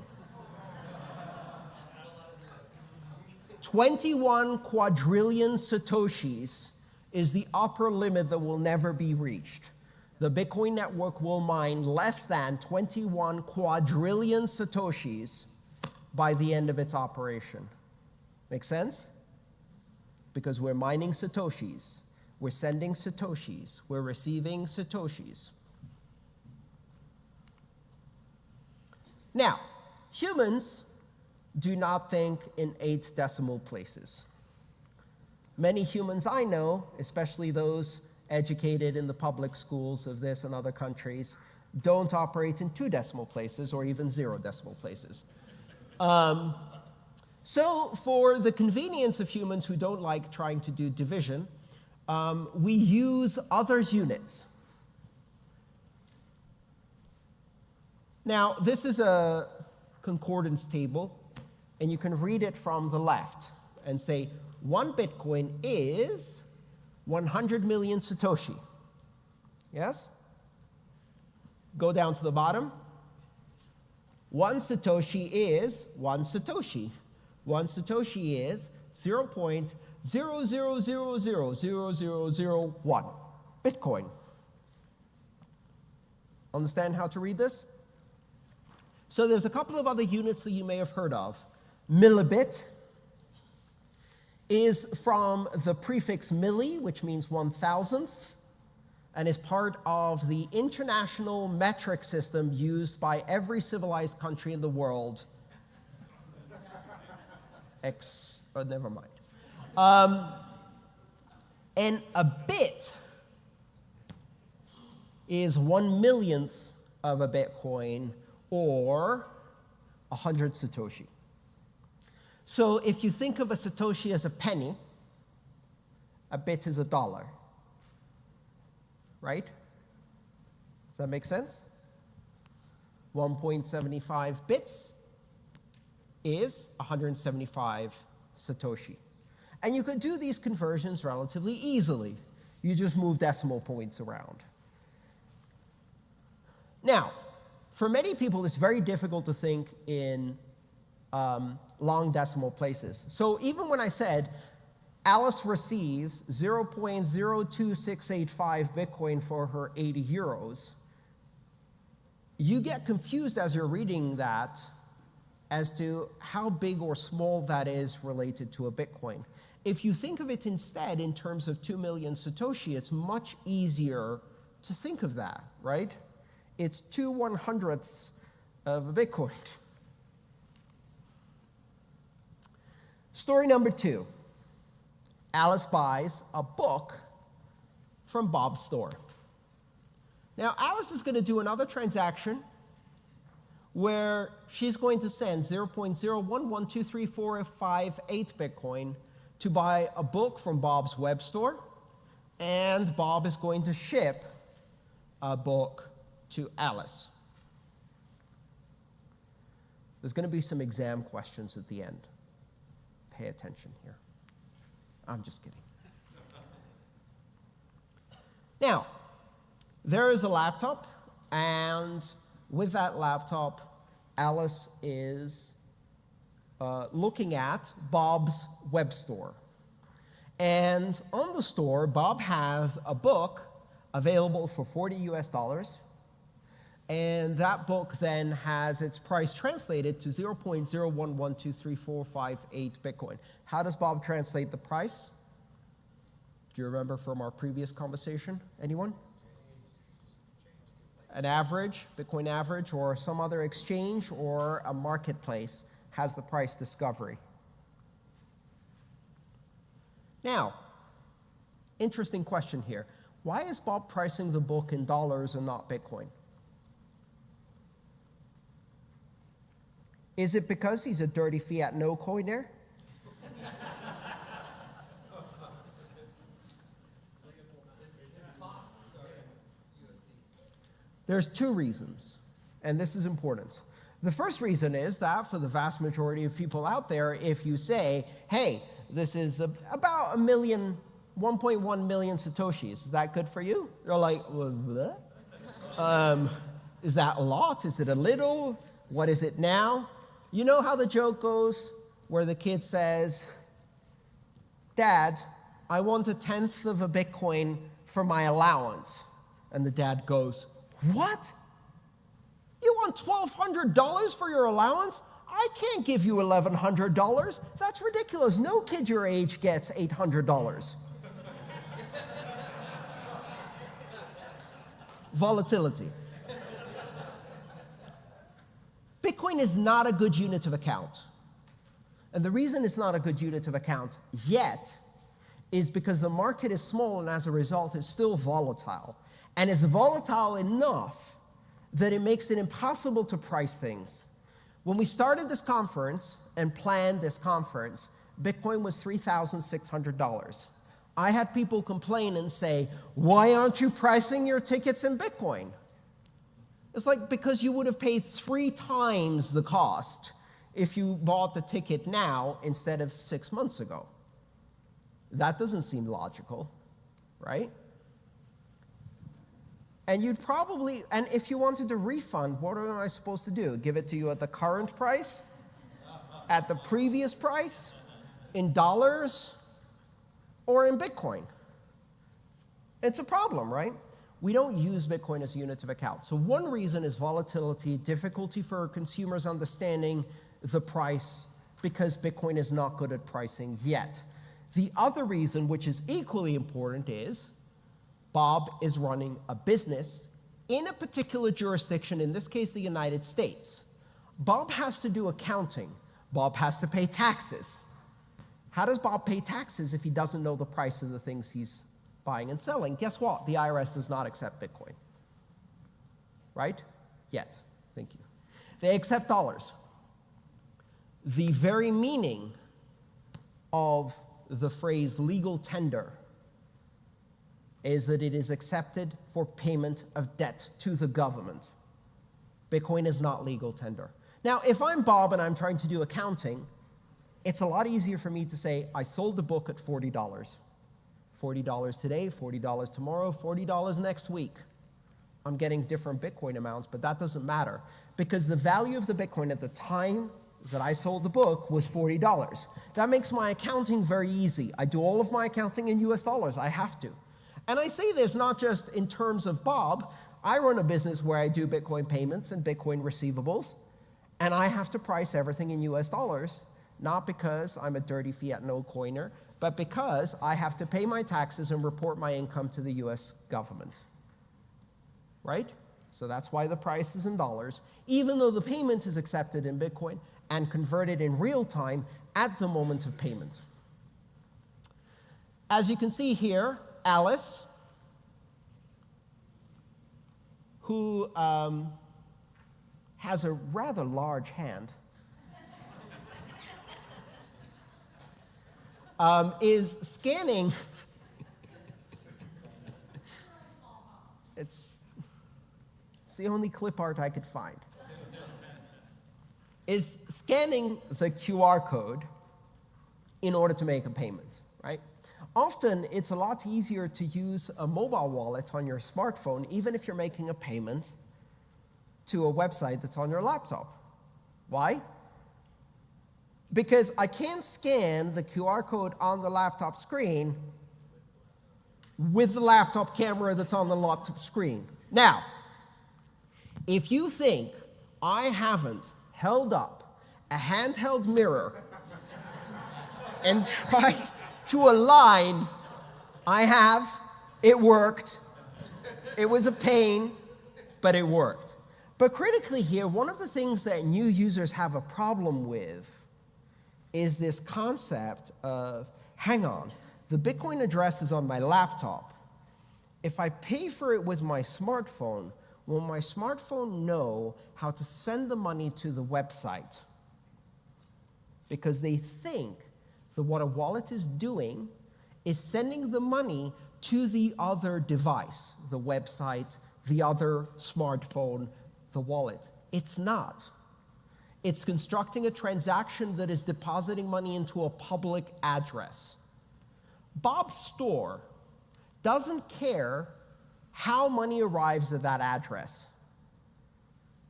21 quadrillion satoshis is the upper limit that will never be reached. The Bitcoin network will mine less than 21 quadrillion satoshis by the end of its operation. Make sense? Because we're mining satoshis, we're sending satoshis, we're receiving satoshis. Now, humans do not think in 8 decimal places. Many humans I know, especially those educated in the public schools of this and other countries, don't operate in 2 decimal places or even 0 decimal places. So for the convenience of humans who don't like trying to do division, we use other units. Now, this is a concordance table, and you can read it from the left and say, 1 Bitcoin is 100 million Satoshi. Yes? Go down to the bottom. 1 Satoshi is 1 Satoshi. 1 Satoshi is 0.000000001 Bitcoin. Understand how to read this? So there's a couple of other units that you may have heard of. Millibit is from the prefix milli, which means 1,000th, and is part of the international metric system used by every civilized country in the world. Never mind. And a bit is 1/1,000,000th of a Bitcoin, or 100 Satoshi. So if you think of a Satoshi as a penny, a bit is $1. Right? Does that make sense? 1.75 bits is 175 Satoshi. And you could do these conversions relatively easily. You just move decimal points around. Now, for many people, it's very difficult to think in long decimal places. So even when I said Alice receives 0.02685 Bitcoin for her 80 euros, you get confused as you're reading that as to how big or small that is related to a Bitcoin. If you think of it instead in terms of 2 million Satoshi, it's much easier to think of that, right? It's 2/100ths of a Bitcoin. Story number 2. Alice buys a book from Bob's store. Now, Alice is going to do another transaction where she's going to send 0.011234558 Bitcoin to buy a book from Bob's web store, and Bob is going to ship a book to Alice. There's going to be some exam questions at the end. Pay attention here. I'm just kidding. Now, there is a laptop, and with that laptop, Alice is looking at Bob's web store. And on the store, Bob has a book available for $40 US, and that book then has its price translated to 0.011234558 Bitcoin. How does Bob translate the price? Do you remember from our previous conversation? Anyone? An average, Bitcoin average, or some other exchange or a marketplace has the price discovery. Now, interesting question here. Why is Bob pricing the book in dollars and not Bitcoin? Is it because he's a dirty fiat no coiner? There's two reasons, and this is important. The first reason is that for the vast majority of people out there, if you say, hey, this is about 1.1 million satoshis, is that good for you? They're like, what? Is that a lot? Is it a little? What is it now? You know how the joke goes where the kid says, Dad, I want 1/10 of a Bitcoin for my allowance. And the dad goes, what? You want $1,200 for your allowance? I can't give you $1,100. That's ridiculous. No kid your age gets $800. Volatility. Bitcoin is not a good unit of account. And the reason it's not a good unit of account yet is because the market is small and as a result it's still volatile. And it's volatile enough that it makes it impossible to price things. When we started this conference and planned this conference, Bitcoin was $3,600. I had people complain and say, why aren't you pricing your tickets in Bitcoin? It's like, because you would have paid 3 times the cost if you bought the ticket now instead of 6 months ago. That doesn't seem logical, right? And you'd probably, and if you wanted to refund, what am I supposed to do? Give it to you at the current price? At the previous price? In dollars? Or in Bitcoin? It's a problem, right? We don't use Bitcoin as units of account. So one reason is volatility, difficulty for consumers understanding the price, because Bitcoin is not good at pricing yet. The other reason, which is equally important, is Bob is running a business in a particular jurisdiction, in this case the United States. Bob has to do accounting. Bob has to pay taxes. How does Bob pay taxes if he doesn't know the price of the things he's buying and selling? Guess what? The IRS does not accept Bitcoin. Right? Yet. Thank you. They accept dollars. The very meaning of the phrase legal tender is that it is accepted for payment of debt to the government. Bitcoin is not legal tender. Now, if I'm Bob and I'm trying to do accounting, it's a lot easier for me to say, I sold the book at $40. $40 today, $40 tomorrow, $40 next week. I'm getting different Bitcoin amounts, but that doesn't matter because the value of the Bitcoin at the time that I sold the book was $40. That makes my accounting very easy. I do all of my accounting in US dollars. I have to. And I say this not just in terms of Bob. I run a business where I do Bitcoin payments and Bitcoin receivables, and I have to price everything in US dollars, not because I'm a dirty fiat no coiner, but because I have to pay my taxes and report my income to the US government. Right? So that's why the price is in dollars, even though the payment is accepted in Bitcoin and converted in real time at the moment of payment. As you can see here, Alice, who has a rather large hand, is scanning. It's the only clip art I could find. Is scanning the QR code in order to make a payment, right? Often, it's a lot easier to use a mobile wallet on your smartphone, even if you're making a payment to a website that's on your laptop. Why? Because I can't scan the QR code on the laptop screen with the laptop camera that's on the laptop screen. Now, if you think I haven't held up a handheld mirror and tried to align, I have. It worked. It was a pain, but it worked. But critically here, one of the things that new users have a problem with is this concept of, hang on, the Bitcoin address is on my laptop. If I pay for it with my smartphone, will my smartphone know how to send the money to the website? Because they think that what a wallet is doing is sending the money to the other device, the website, the other smartphone, the wallet. It's not. It's constructing a transaction that is depositing money into a public address. Bob's store doesn't care how money arrives at that address.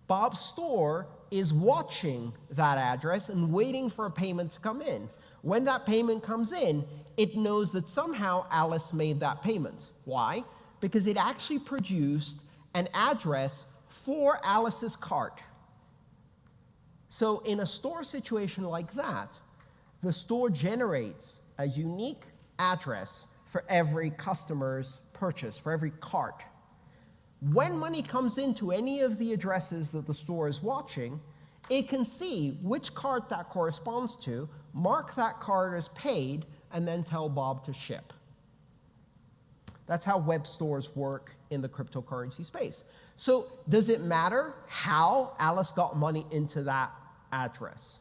Bob's store is watching that address and waiting for a payment to come in. When that payment comes in, it knows that somehow Alice made that payment. Why? Because it actually produced an address for Alice's cart. So in a store situation like that, the store generates a unique address for every customer's purchase, for every cart. When money comes into any of the addresses that the store is watching, it can see which cart that corresponds to, mark that cart as paid, and then tell Bob to ship. That's how web stores work in the cryptocurrency space. So does it matter how Alice got money into that address?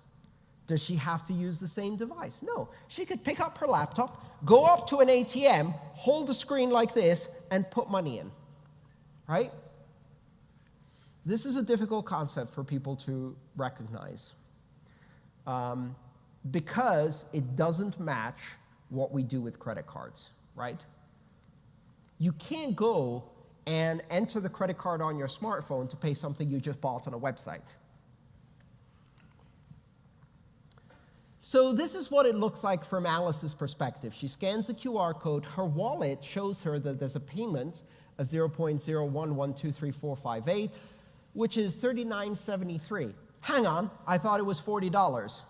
Does she have to use the same device? No. She could pick up her laptop, go up to an ATM, hold the screen like this, and put money in. Right? This is a difficult concept for people to recognize because it doesn't match what we do with credit cards, right? You can't go and enter the credit card on your smartphone to pay something you just bought on a website. So this is what it looks like from Alice's perspective. She scans the QR code. Her wallet shows her that there's a payment of 0.011234458, which is $39.73. Hang on, I thought it was $40.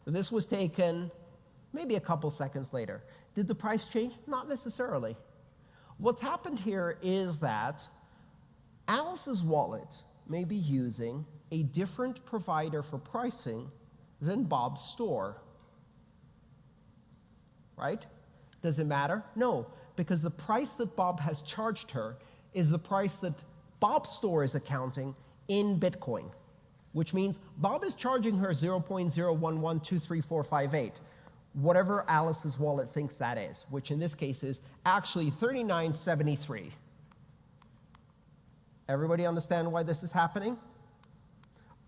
This was taken maybe a couple seconds later. Did the price change? Not necessarily. What's happened here is that Alice's wallet may be using a different provider for pricing than Bob's store. Right? Does it matter? No, because the price that Bob has charged her is the price that Bob's store is accounting in Bitcoin, which means Bob is charging her 0.011234458, whatever Alice's wallet thinks that is, which in this case is actually $39.73. Everybody understand why this is happening?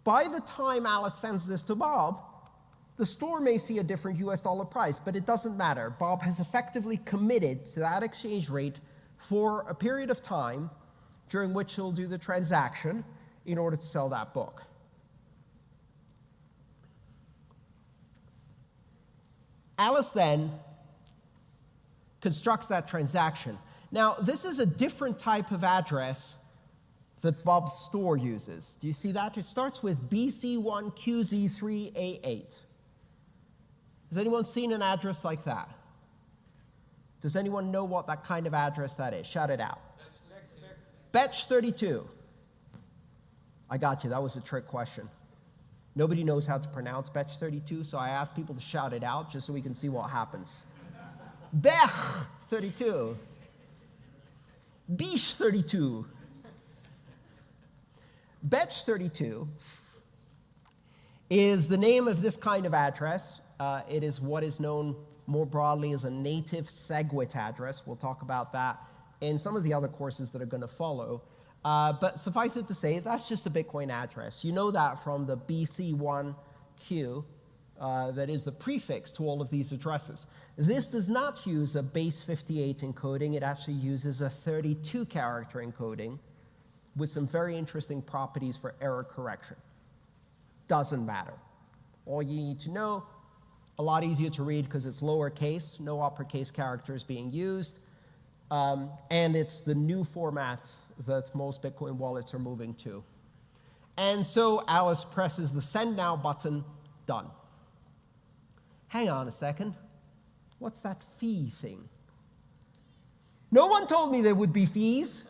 By the time Alice sends this to Bob, the store may see a different US dollar price, but it doesn't matter. Bob has effectively committed to that exchange rate for a period of time during which he'll do the transaction in order to sell that book. Alice then constructs that transaction. Now, this is a different type of address that Bob's store uses. Do you see that? It starts with BC1QZ3A8. Has anyone seen an address like that? Does anyone know what that kind of address that is? Shout it out. Betch 32. I got you. That was a trick question. Nobody knows how to pronounce Betch 32, so I asked people to shout it out just so we can see what happens. Bech 32. Biche 32. Betch 32 is the name of this kind of address. It is what is known more broadly as a native SegWit address. We'll talk about that in some of the other courses that are going to follow. But suffice it to say, that's just a Bitcoin address. You know that from the BC1Q, that is the prefix to all of these addresses. This does not use a base 58 encoding. It actually uses a 32-character encoding with some very interesting properties for error correction. Doesn't matter. All you need to know, a lot easier to read because it's lowercase, no uppercase characters being used, and it's the new format that most Bitcoin wallets are moving to. And so Alice presses the Send Now button, done. Hang on a second. What's that fee thing? No one told me there would be fees.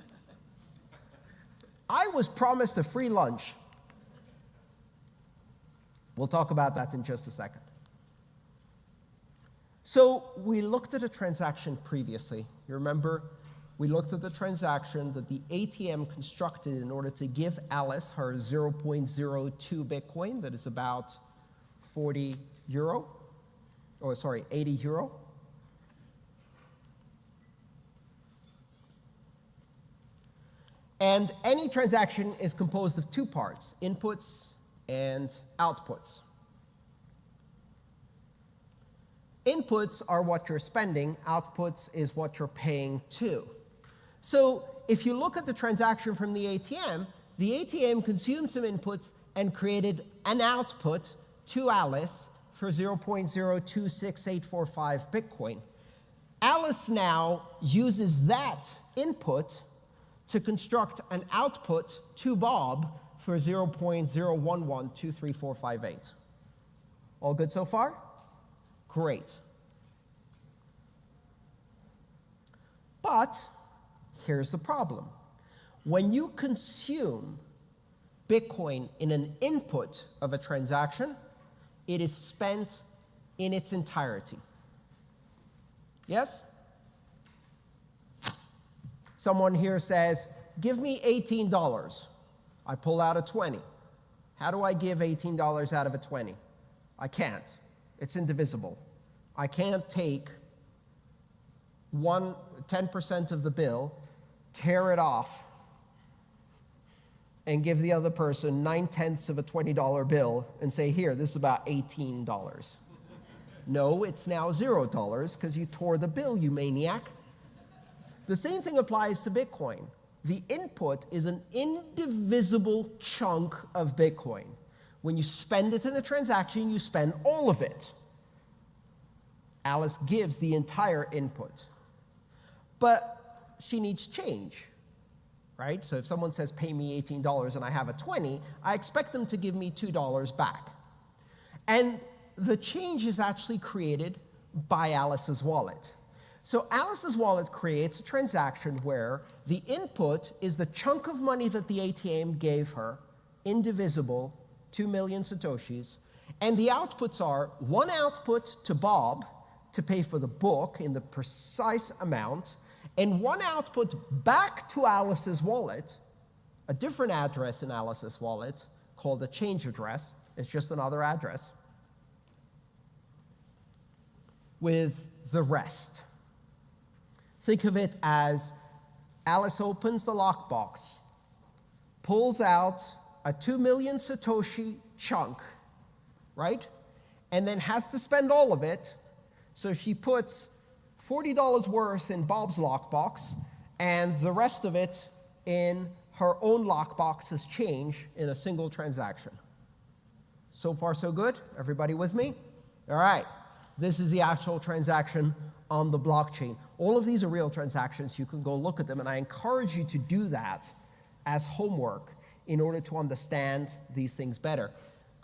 I was promised a free lunch. We'll talk about that in just a second. So we looked at a transaction previously. You remember? We looked at the transaction that the ATM constructed in order to give Alice her 0.02 Bitcoin, that is about 80 euro. And any transaction is composed of two parts, inputs and outputs. Inputs are what you're spending, outputs is what you're paying to. So if you look at the transaction from the ATM consumed some inputs and created an output to Alice for 0.026845 Bitcoin. Alice now uses that input to construct an output to Bob for 0.011234558. All good so far? Great. But here's the problem. When you consume Bitcoin in an input of a transaction, it is spent in its entirety. Yes? Someone here says, give me $18. I pull out a 20. How do I give $18 out of a 20? I can't. It's indivisible. I can't take 10% of the bill, tear it off, and give the other person 9/10 of a $20 bill and say, here, this is about $18. No, it's now $0 because you tore the bill, you maniac. The same thing applies to Bitcoin. The input is an indivisible chunk of Bitcoin. When you spend it in a transaction, you spend all of it. Alice gives the entire input. But she needs change, right? So if someone says, pay me $18 and I have a 20, I expect them to give me $2 back. And the change is actually created by Alice's wallet. So Alice's wallet creates a transaction where the input is the chunk of money that the ATM gave her, indivisible, 2 million Satoshis, and the outputs are one output to Bob to pay for the book in the precise amount, and one output back to Alice's wallet, a different address in Alice's wallet called a change address. It's just another address, with the rest. Think of it as Alice opens the lockbox, pulls out a 2 million Satoshi chunk, right? And then has to spend all of it, so she puts $40 worth in Bob's lockbox and the rest of it in her own lockbox as change in a single transaction. So far, so good? Everybody with me? All right. This is the actual transaction on the blockchain. All of these are real transactions. You can go look at them, and I encourage you to do that as homework in order to understand these things better.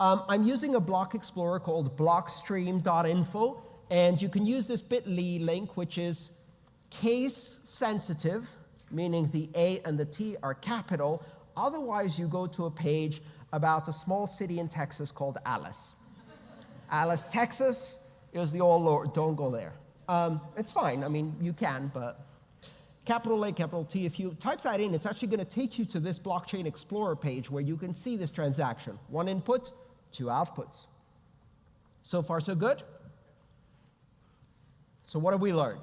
I'm using a block explorer called blockstream.info, and you can use this bit.ly link, which is case sensitive, meaning the A and the T are capital. Otherwise, you go to a page about a small city in Texas called Alice. Alice, Texas is the all Lord. Don't go there. It's fine. I mean, you can, but capital A, capital T, if you type that in, it's actually going to take you to this Blockchain Explorer page where you can see this transaction. One input, two outputs. So far, so good? So what have we learned?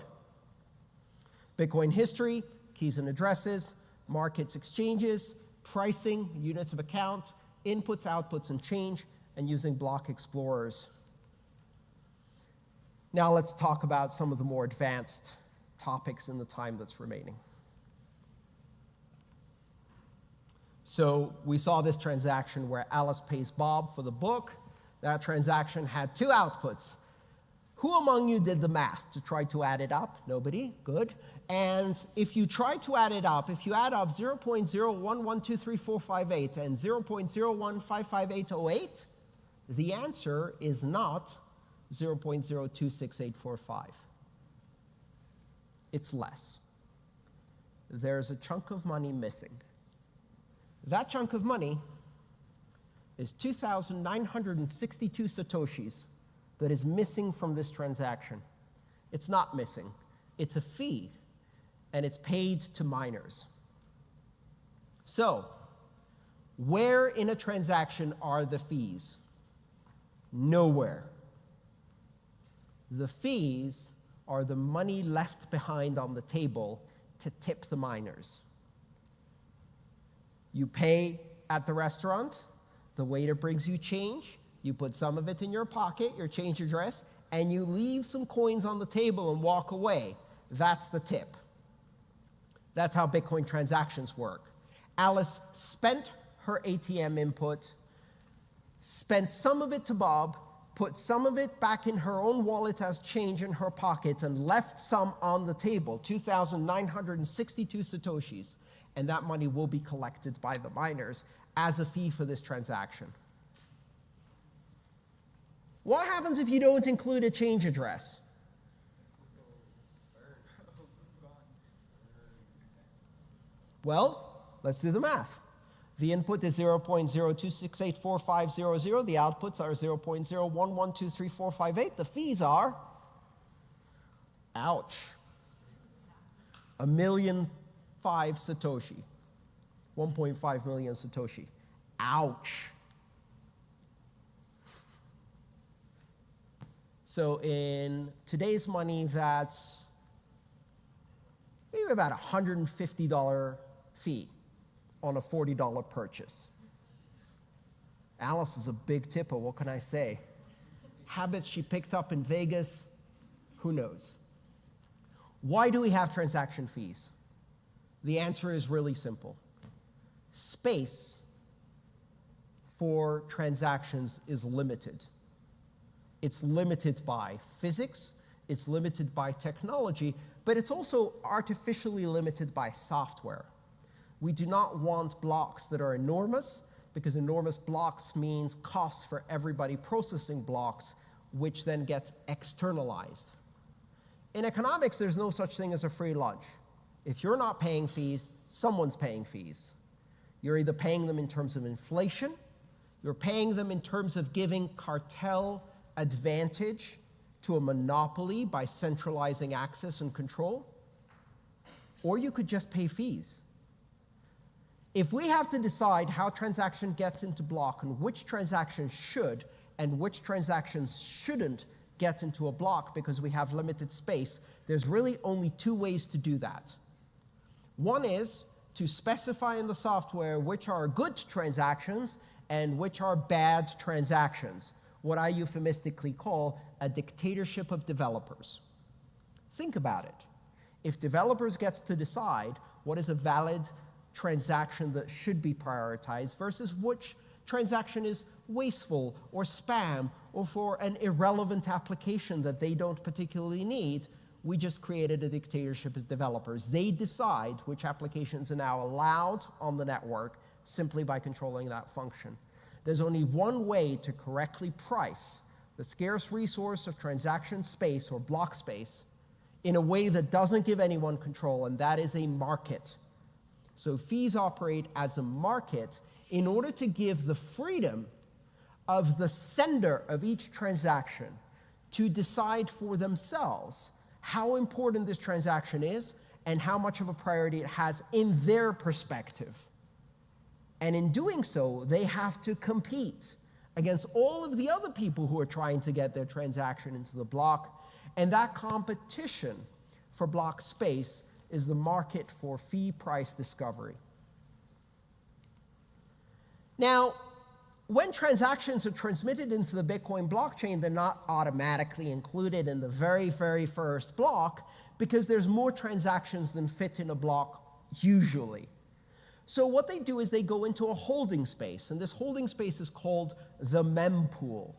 Bitcoin history, keys and addresses, markets, exchanges, pricing, units of account, inputs, outputs, and change, and using block explorers. Now let's talk about some of the more advanced topics in the time that's remaining. So we saw this transaction where Alice pays Bob for the book. That transaction had two outputs. Who among you did the math to try to add it up? Nobody? Good. And if you try to add it up, if you add up 0.011234558 and 0.0155808, the answer is not 0.026845. It's less. There's a chunk of money missing. That chunk of money is 2,962 Satoshis that is missing from this transaction. It's not missing. It's a fee, and it's paid to miners. So, where in a transaction are the fees? Nowhere. The fees are the money left behind on the table to tip the miners. You pay at the restaurant, the waiter brings you change, you put some of it in your pocket, your change address, and you leave some coins on the table and walk away. That's the tip. That's how Bitcoin transactions work. Alice spent her ATM input, spent some of it to Bob, put some of it back in her own wallet as change in her pocket, and left some on the table, 2,962 satoshis, and that money will be collected by the miners as a fee for this transaction. What happens if you don't include a change address? Well, let's do the math. The input is 0.02684500. The outputs are 0.01123458. The fees are, ouch, 1,000,005 Satoshi. 1.5 million Satoshi. Ouch. So in today's money, that's maybe about a $150 fee on a $40 purchase. Alice is a big tipper, what can I say? Habits she picked up in Vegas, who knows? Why do we have transaction fees? The answer is really simple. Space for transactions is limited. It's limited by physics, it's limited by technology, but it's also artificially limited by software. We do not want blocks that are enormous, because enormous blocks means costs for everybody processing blocks, which then gets externalized. In economics, there's no such thing as a free lunch. If you're not paying fees, someone's paying fees. You're either paying them in terms of inflation, you're paying them in terms of giving cartel advantage to a monopoly by centralizing access and control, or you could just pay fees. If we have to decide how transaction gets into block and which transactions should and which transactions shouldn't get into a block because we have limited space, there's really only two ways to do that. One is to specify in the software which are good transactions and which are bad transactions, what I euphemistically call a dictatorship of developers. Think about it. If developers get to decide what is a valid transaction that should be prioritized versus which transaction is wasteful or spam or for an irrelevant application that they don't particularly need, we just created a dictatorship of developers. They decide which applications are now allowed on the network simply by controlling that function. There's only one way to correctly price the scarce resource of transaction space or block space in a way that doesn't give anyone control, and that is a market. So fees operate as a market in order to give the freedom of the sender of each transaction to decide for themselves how important this transaction is and how much of a priority it has in their perspective. And in doing so, they have to compete against all of the other people who are trying to get their transaction into the block. And that competition for block space is the market for fee price discovery. Now, when transactions are transmitted into the Bitcoin blockchain, they're not automatically included in the very, very first block because there's more transactions than fit in a block usually. So what they do is they go into a holding space, and this holding space is called the mempool.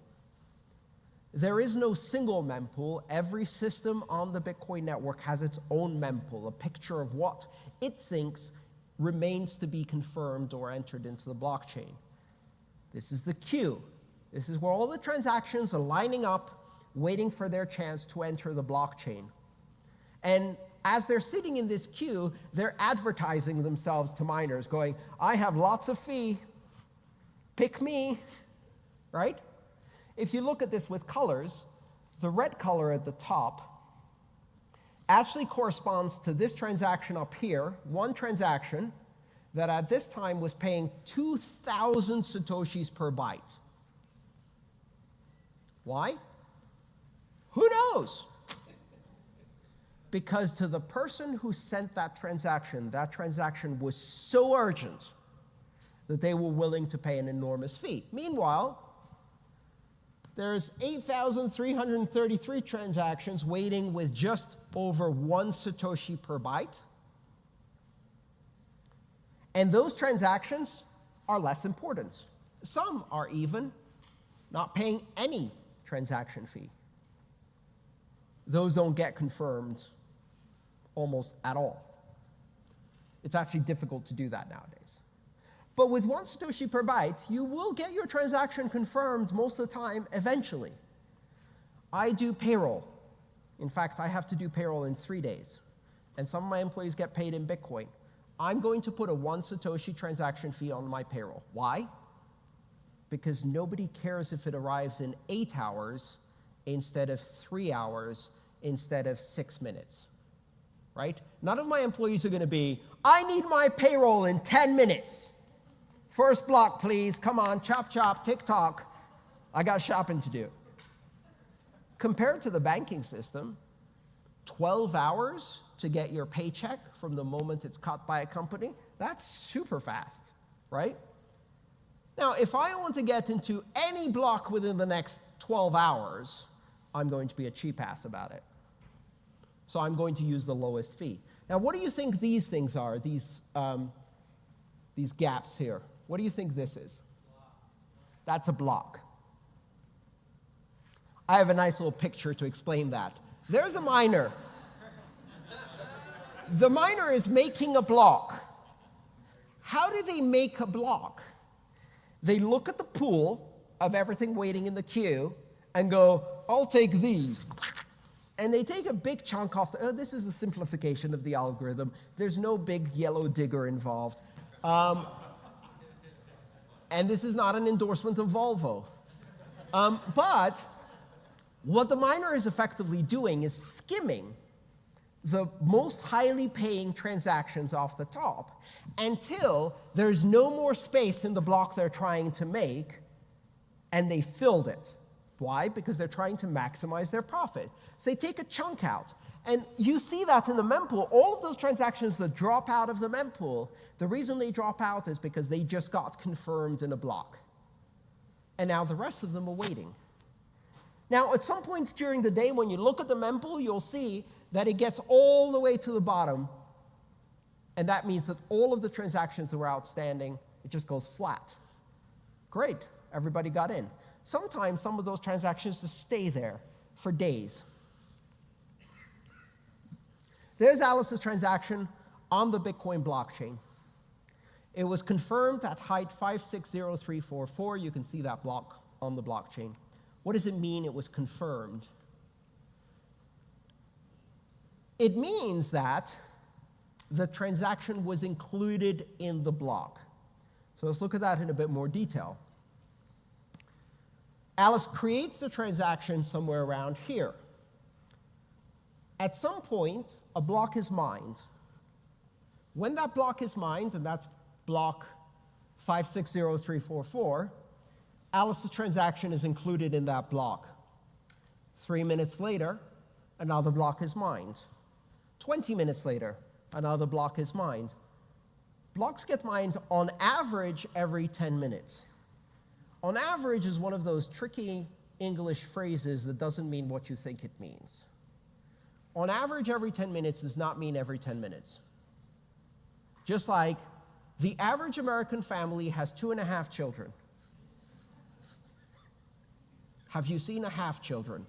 There is no single mempool. Every system on the Bitcoin network has its own mempool, a picture of what it thinks remains to be confirmed or entered into the blockchain. This is the queue. This is where all the transactions are lining up, waiting for their chance to enter the blockchain. And as they're sitting in this queue, they're advertising themselves to miners, going, I have lots of fee, pick me, right? If you look at this with colors, the red color at the top actually corresponds to this transaction up here, one transaction that at this time was paying 2,000 satoshis per byte. Why? Who knows? Because to the person who sent that transaction was so urgent that they were willing to pay an enormous fee. Meanwhile, there's 8,333 transactions waiting with just over 1 satoshi per byte. And those transactions are less important. Some are even not paying any transaction fee. Those don't get confirmed almost at all. It's actually difficult to do that nowadays. But with 1 satoshi per byte, you will get your transaction confirmed most of the time eventually. I do payroll. In fact, I have to do payroll in 3 days. And some of my employees get paid in Bitcoin. I'm going to put a 1 satoshi transaction fee on my payroll. Why? Because nobody cares if it arrives in 8 hours instead of 3 hours instead of 6 minutes. Right? None of my employees are going to be, I need my payroll in 10 minutes. First block, please. Come on, chop, chop, tick-tock. I got shopping to do. Compared to the banking system, 12 hours to get your paycheck from the moment it's cut by a company, that's super fast, right? Now, if I want to get into any block within the next 12 hours, I'm going to be a cheap ass about it. So I'm going to use the lowest fee. Now, what do you think these things are, these gaps here? What do you think this is? That's a block. I have a nice little picture to explain that. There's a miner. The miner is making a block. How do they make a block? They look at the pool of everything waiting in the queue and go, I'll take these. And they take a big chunk off. This is a simplification of the algorithm. There's no big yellow digger involved. And this is not an endorsement of Volvo. But what the miner is effectively doing is skimming the most highly paying transactions off the top until there's no more space in the block they're trying to make, and they filled it. Why? Because they're trying to maximize their profit. So they take a chunk out. And you see that in the mempool. All of those transactions that drop out of the mempool, the reason they drop out is because they just got confirmed in a block. And now the rest of them are waiting. Now, at some point during the day, when you look at the mempool, you'll see that it gets all the way to the bottom. And that means that all of the transactions that were outstanding, it just goes flat. Great, everybody got in. Sometimes some of those transactions just stay there for days. There's Alice's transaction on the Bitcoin blockchain. It was confirmed at height 560344. You can see that block on the blockchain. What does it mean it was confirmed? It means that the transaction was included in the block. So let's look at that in a bit more detail. Alice creates the transaction somewhere around here. At some point, a block is mined. When that block is mined, and that's block 560344, Alice's transaction is included in that block. 3 minutes later, another block is mined. 20 minutes later, another block is mined. Blocks get mined on average every 10 minutes. On average is one of those tricky English phrases that doesn't mean what you think it means. On average, every 10 minutes does not mean every 10 minutes. Just like the average American family has 2.5 children. Have you seen a half children?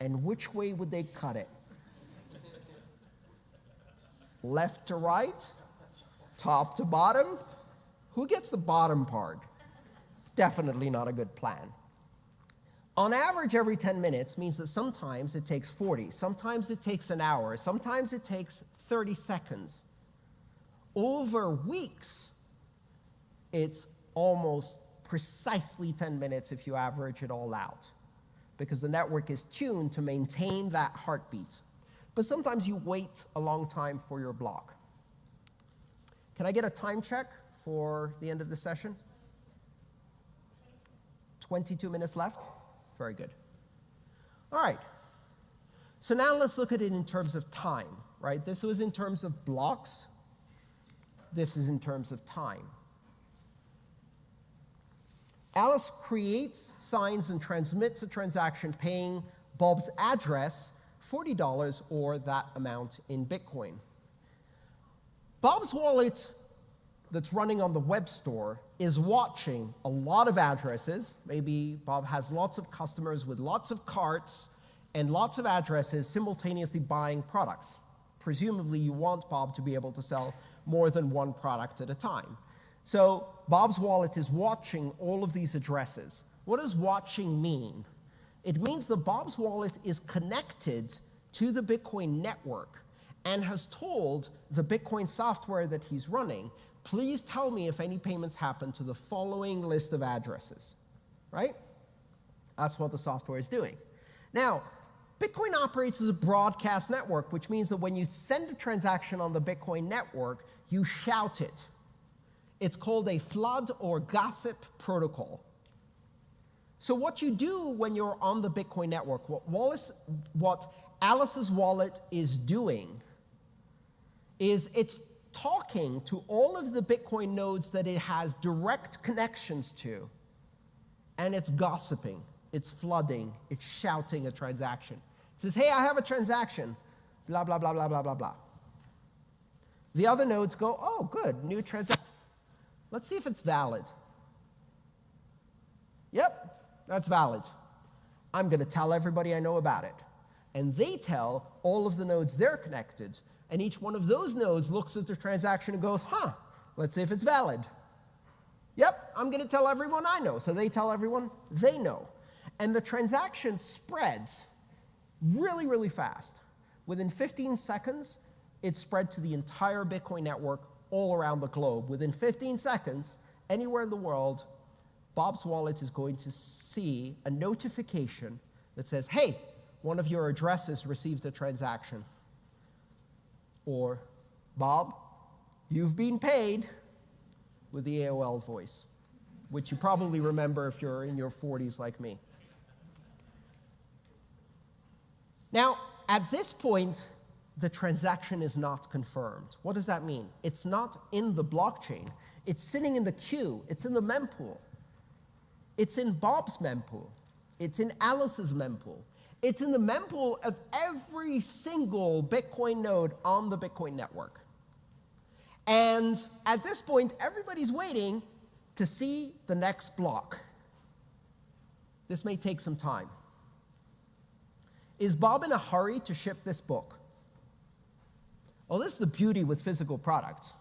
And which way would they cut it? Left to right? Top to bottom? Who gets the bottom part? Definitely not a good plan. On average, every 10 minutes means that sometimes it takes 40, sometimes it takes an hour, sometimes it takes 30 seconds. Over weeks, it's almost precisely 10 minutes if you average it all out, because the network is tuned to maintain that heartbeat. But sometimes you wait a long time for your block. Can I get a time check for the end of the session? 22 minutes left? Very good. All right. So now let's look at it in terms of time, right? This was in terms of blocks. This is in terms of time. Alice creates, signs, and transmits a transaction paying Bob's address $40 or that amount in Bitcoin. Bob's wallet that's running on the web store is watching a lot of addresses. Maybe Bob has lots of customers with lots of carts and lots of addresses simultaneously buying products. Presumably, you want Bob to be able to sell more than one product at a time. So Bob's wallet is watching all of these addresses. What does watching mean? It means that Bob's wallet is connected to the Bitcoin network and has told the Bitcoin software that he's running, please tell me if any payments happen to the following list of addresses, right? That's what the software is doing. Now, Bitcoin operates as a broadcast network, which means that when you send a transaction on the Bitcoin network, you shout it. It's called a flood or gossip protocol. So what you do when you're on the Bitcoin network, what Alice's wallet is doing is it's talking to all of the Bitcoin nodes that it has direct connections to, and it's gossiping, it's flooding, it's shouting a transaction. It says, hey, I have a transaction, blah, blah, blah, blah, blah, blah, blah. The other nodes go, oh, good, new transaction. Let's see if it's valid. Yep, that's valid. I'm going to tell everybody I know about it. And they tell all of the nodes they're connected, and each one of those nodes looks at the transaction and goes, huh, let's see if it's valid. Yep, I'm going to tell everyone I know. So they tell everyone they know. And the transaction spreads really, really fast. Within 15 seconds, it spread to the entire Bitcoin network all around the globe. Within 15 seconds, anywhere in the world, Bob's wallet is going to see a notification that says, hey, one of your addresses received a transaction. Or, Bob, you've been paid, with the AOL voice, which you probably remember if you're in your 40s like me. Now, at this point, the transaction is not confirmed. What does that mean? It's not in the blockchain. It's sitting in the queue. It's in the mempool. It's in Bob's mempool. It's in Alice's mempool. It's in the mempool of every single Bitcoin node on the Bitcoin network. And at this point, everybody's waiting to see the next block. This may take some time. Is Bob in a hurry to ship this book? Well, this is the beauty with physical product.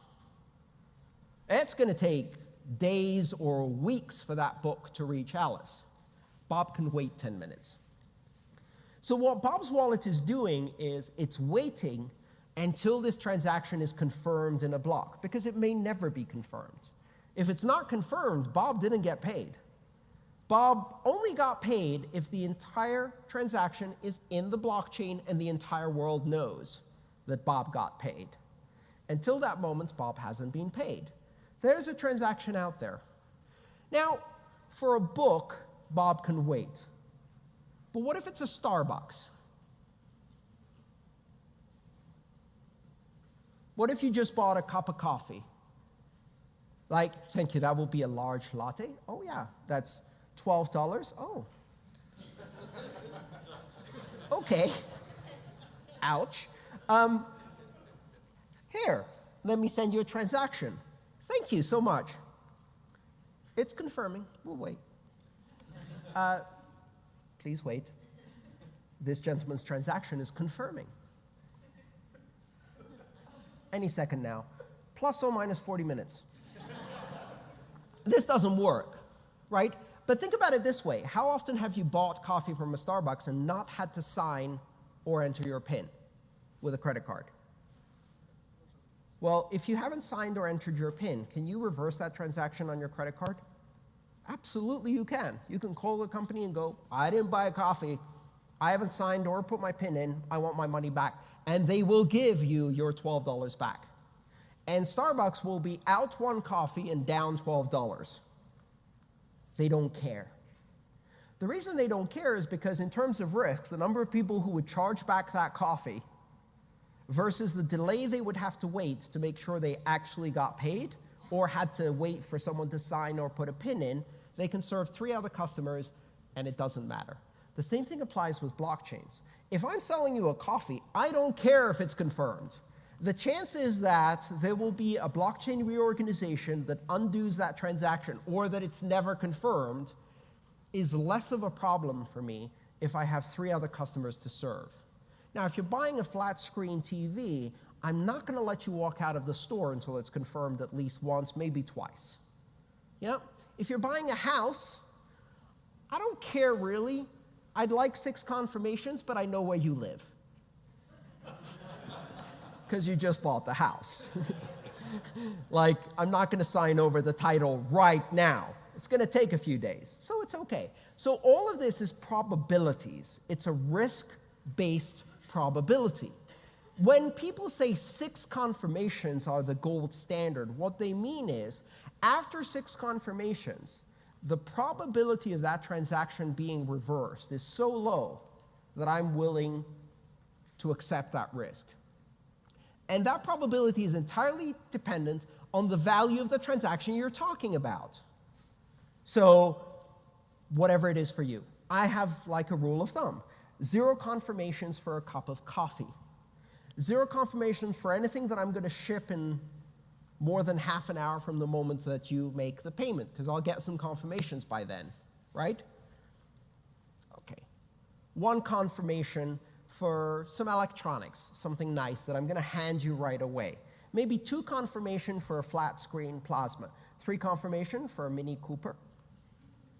It's going to take days or weeks for that book to reach Alice. Bob can wait 10 minutes. So what Bob's wallet is doing is it's waiting until this transaction is confirmed in a block, because it may never be confirmed. If it's not confirmed, Bob didn't get paid. Bob only got paid if the entire transaction is in the blockchain and the entire world knows that Bob got paid. Until that moment, Bob hasn't been paid. There's a transaction out there. Now, for a book, Bob can wait. But what if it's a Starbucks? What if you just bought a cup of coffee? Like, thank you, that will be a large latte. Oh yeah, that's $12. Oh. Okay. Ouch. Here, let me send you a transaction. Thank you so much. It's confirming. We'll wait. Please wait. This gentleman's transaction is confirming. Any second now. Plus or minus 40 minutes. This doesn't work, right? But think about it this way. How often have you bought coffee from a Starbucks and not had to sign or enter your PIN with a credit card? Well, if you haven't signed or entered your PIN, can you reverse that transaction on your credit card? Absolutely you can. You can call the company and go, I didn't buy a coffee. I haven't signed or put my PIN in. I want my money back. And they will give you your $12 back. And Starbucks will be out one coffee and down $12. They don't care. The reason they don't care is because in terms of risk, the number of people who would charge back that coffee versus the delay they would have to wait to make sure they actually got paid or had to wait for someone to sign or put a PIN in, They can serve 3 other customers, and it doesn't matter. The same thing applies with blockchains. If I'm selling you a coffee, I don't care if it's confirmed. The chances that there will be a blockchain reorganization that undoes that transaction or that it's never confirmed is less of a problem for me if I have 3 other customers to serve. Now, if you're buying a flat screen TV, I'm not going to let you walk out of the store until it's confirmed at least once, maybe twice. Yeah? If you're buying a house, I don't care really. I'd like 6 confirmations, but I know where you live. Because you just bought the house. Like, I'm not going to sign over the title right now. It's going to take a few days, so it's okay. So all of this is probabilities. It's a risk-based probability. When people say 6 confirmations are the gold standard, what they mean is, after 6 confirmations, the probability of that transaction being reversed is so low that I'm willing to accept that risk. And that probability is entirely dependent on the value of the transaction you're talking about. So whatever it is for you. I have like a rule of thumb. 0 confirmations for a cup of coffee. 0 confirmations for anything that I'm going to ship in more than half an hour from the moment that you make the payment, because I'll get some confirmations by then, right? Okay. 1 confirmation for some electronics, something nice that I'm going to hand you right away. Maybe 2 confirmation for a flat screen plasma. 3 confirmation for a Mini Cooper.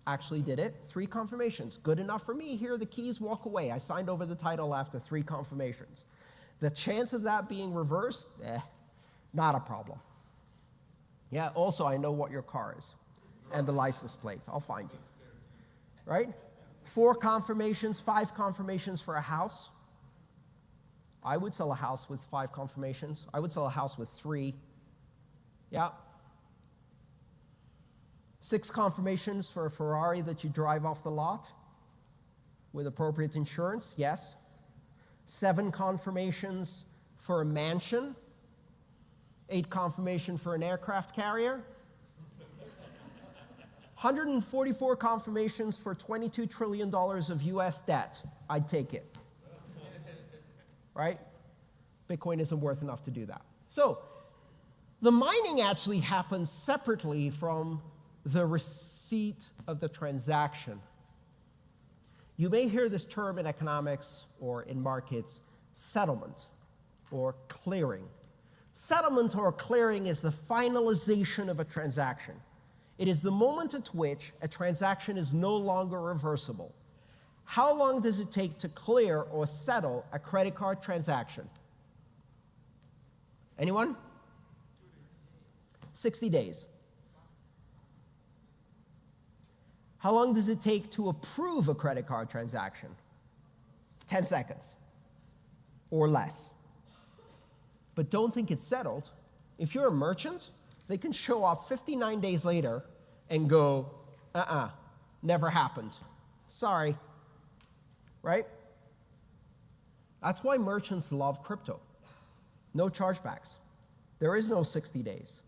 Actually did it. 3 confirmations. Good enough for me. Here are the keys, walk away. I signed over the title after 3 confirmations. The chance of that being reversed, not a problem. Yeah, also I know what your car is and the license plate. I'll find you. Right? 4 confirmations, 5 confirmations for a house. I would sell a house with 5 confirmations. I would sell a house with 3. Yeah. 6 confirmations for a Ferrari that you drive off the lot with appropriate insurance, yes. 7 confirmations for a mansion. 8 confirmation for an aircraft carrier. 144 confirmations for $22 trillion of US debt. I'd take it. Right? Bitcoin isn't worth enough to do that. So the mining actually happens separately from the receipt of the transaction. You may hear this term in economics or in markets, settlement or clearing. Settlement or clearing is the finalization of a transaction. It is the moment at which a transaction is no longer reversible. How long does it take to clear or settle a credit card transaction? Anyone? 60 days. How long does it take to approve a credit card transaction? 10 seconds or less. But don't think it's settled. If you're a merchant, they can show up 59 days later and go, never happened. Sorry. Right? That's why merchants love crypto. No chargebacks. There is no 60 days.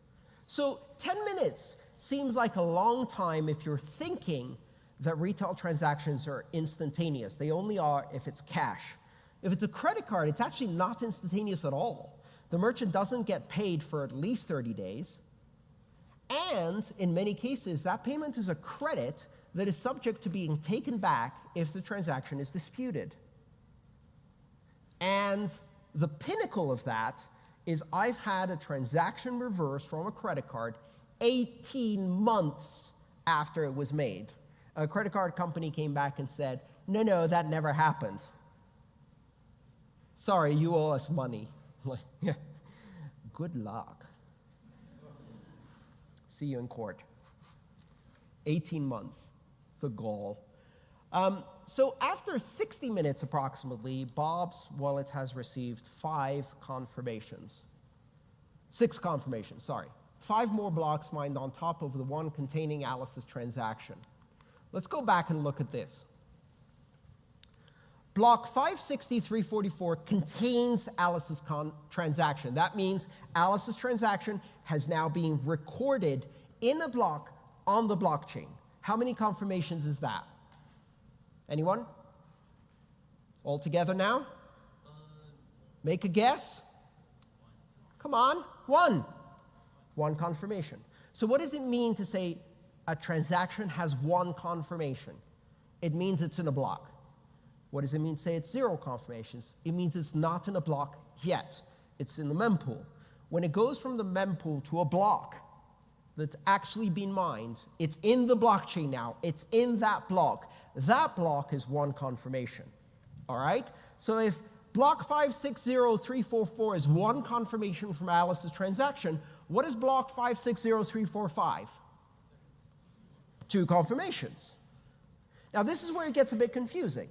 So 10 minutes seems like a long time if you're thinking that retail transactions are instantaneous. They only are if it's cash. If it's a credit card, it's actually not instantaneous at all. The merchant doesn't get paid for at least 30 days. And in many cases, that payment is a credit that is subject to being taken back if the transaction is disputed. And the pinnacle of that is I've had a transaction reversed from a credit card 18 months after it was made. A credit card company came back and said, no, that never happened. Sorry, you owe us money. Good luck. See you in court. 18 months, the gall. So after 60 minutes approximately, Bob's wallet has received 5 confirmations. 6 confirmations, sorry. 5 more blocks mined on top of the one containing Alice's transaction. Let's go back and look at this. Block 56344 contains Alice's transaction. That means Alice's transaction has now been recorded in a block on the blockchain. How many confirmations is that? Anyone? All together now? Make a guess. Come on, one. One confirmation. So what does it mean to say a transaction has one confirmation? It means it's in a block. What does it mean to say it's 0 confirmations? It means it's not in a block yet. It's in the mempool. When it goes from the mempool to a block that's actually been mined, it's in the blockchain now. It's in that block. That block is one confirmation. All right? So if block 560344 is one confirmation from Alice's transaction, what is block 560345? 2 confirmations. Now this is where it gets a bit confusing.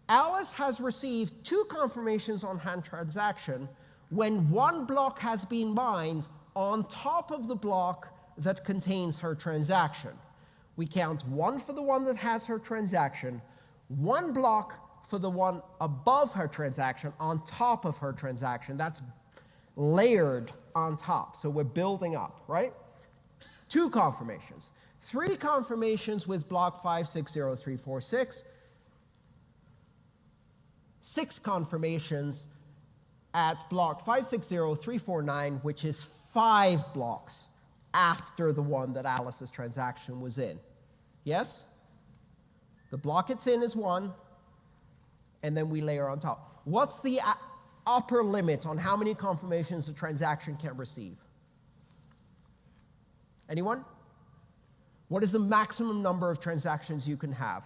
Alice has received 2 confirmations on her transaction when one block has been mined on top of the block that contains her transaction. We count 1 for the one that has her transaction, 1 block for the one above her transaction on top of her transaction. That's layered on top. So we're building up, right? 2 confirmations. 3 confirmations with block 560346. 6 confirmations at block 560349, which is 5 blocks after the one that Alice's transaction was in. Yes? The block it's in is 1, and then we layer on top. What's the upper limit on how many confirmations a transaction can receive? Anyone? What is the maximum number of transactions you can have?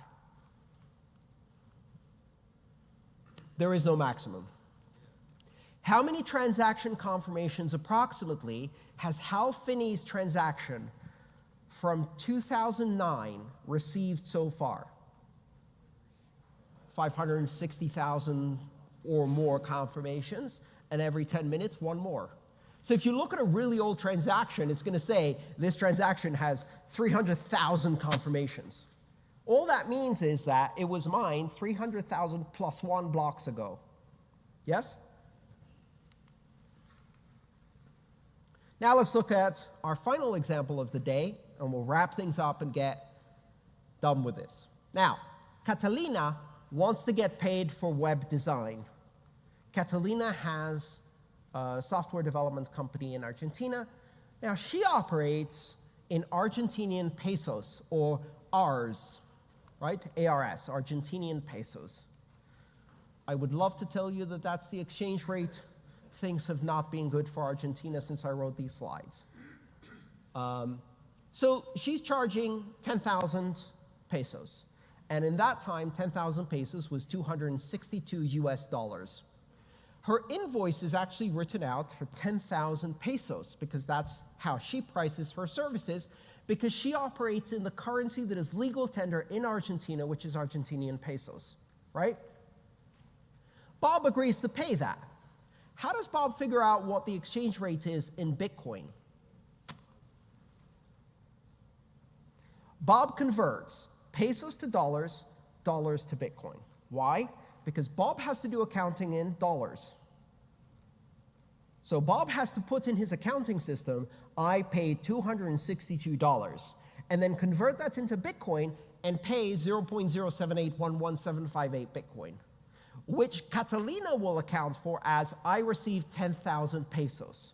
There is no maximum. How many transaction confirmations approximately has Hal Finney's transaction from 2009 received so far? 560,000 or more confirmations, and every 10 minutes, 1 more. So if you look at a really old transaction, it's going to say this transaction has 300,000 confirmations. All that means is that it was mined 300,000 plus 1 blocks ago. Yes? Now let's look at our final example of the day, and we'll wrap things up and get done with this. Now, Catalina wants to get paid for web design. Catalina has a software development company in Argentina. Now, she operates in Argentinian pesos, or ARS, right? ARS, Argentinian pesos. I would love to tell you that that's the exchange rate. Things have not been good for Argentina since I wrote these slides. So she's charging 10,000 pesos. And in that time, 10,000 pesos was 262 US dollars. Her invoice is actually written out for 10,000 pesos because that's how she prices her services, because she operates in the currency that is legal tender in Argentina, which is Argentinian pesos, right? Bob agrees to pay that. How does Bob figure out what the exchange rate is in Bitcoin? Bob converts pesos to dollars, dollars to Bitcoin. Why? Because Bob has to do accounting in dollars. So Bob has to put in his accounting system, I paid $262, and then convert that into Bitcoin and pay 0.0781178 Bitcoin, which Catalina will account for as I received 10,000 pesos.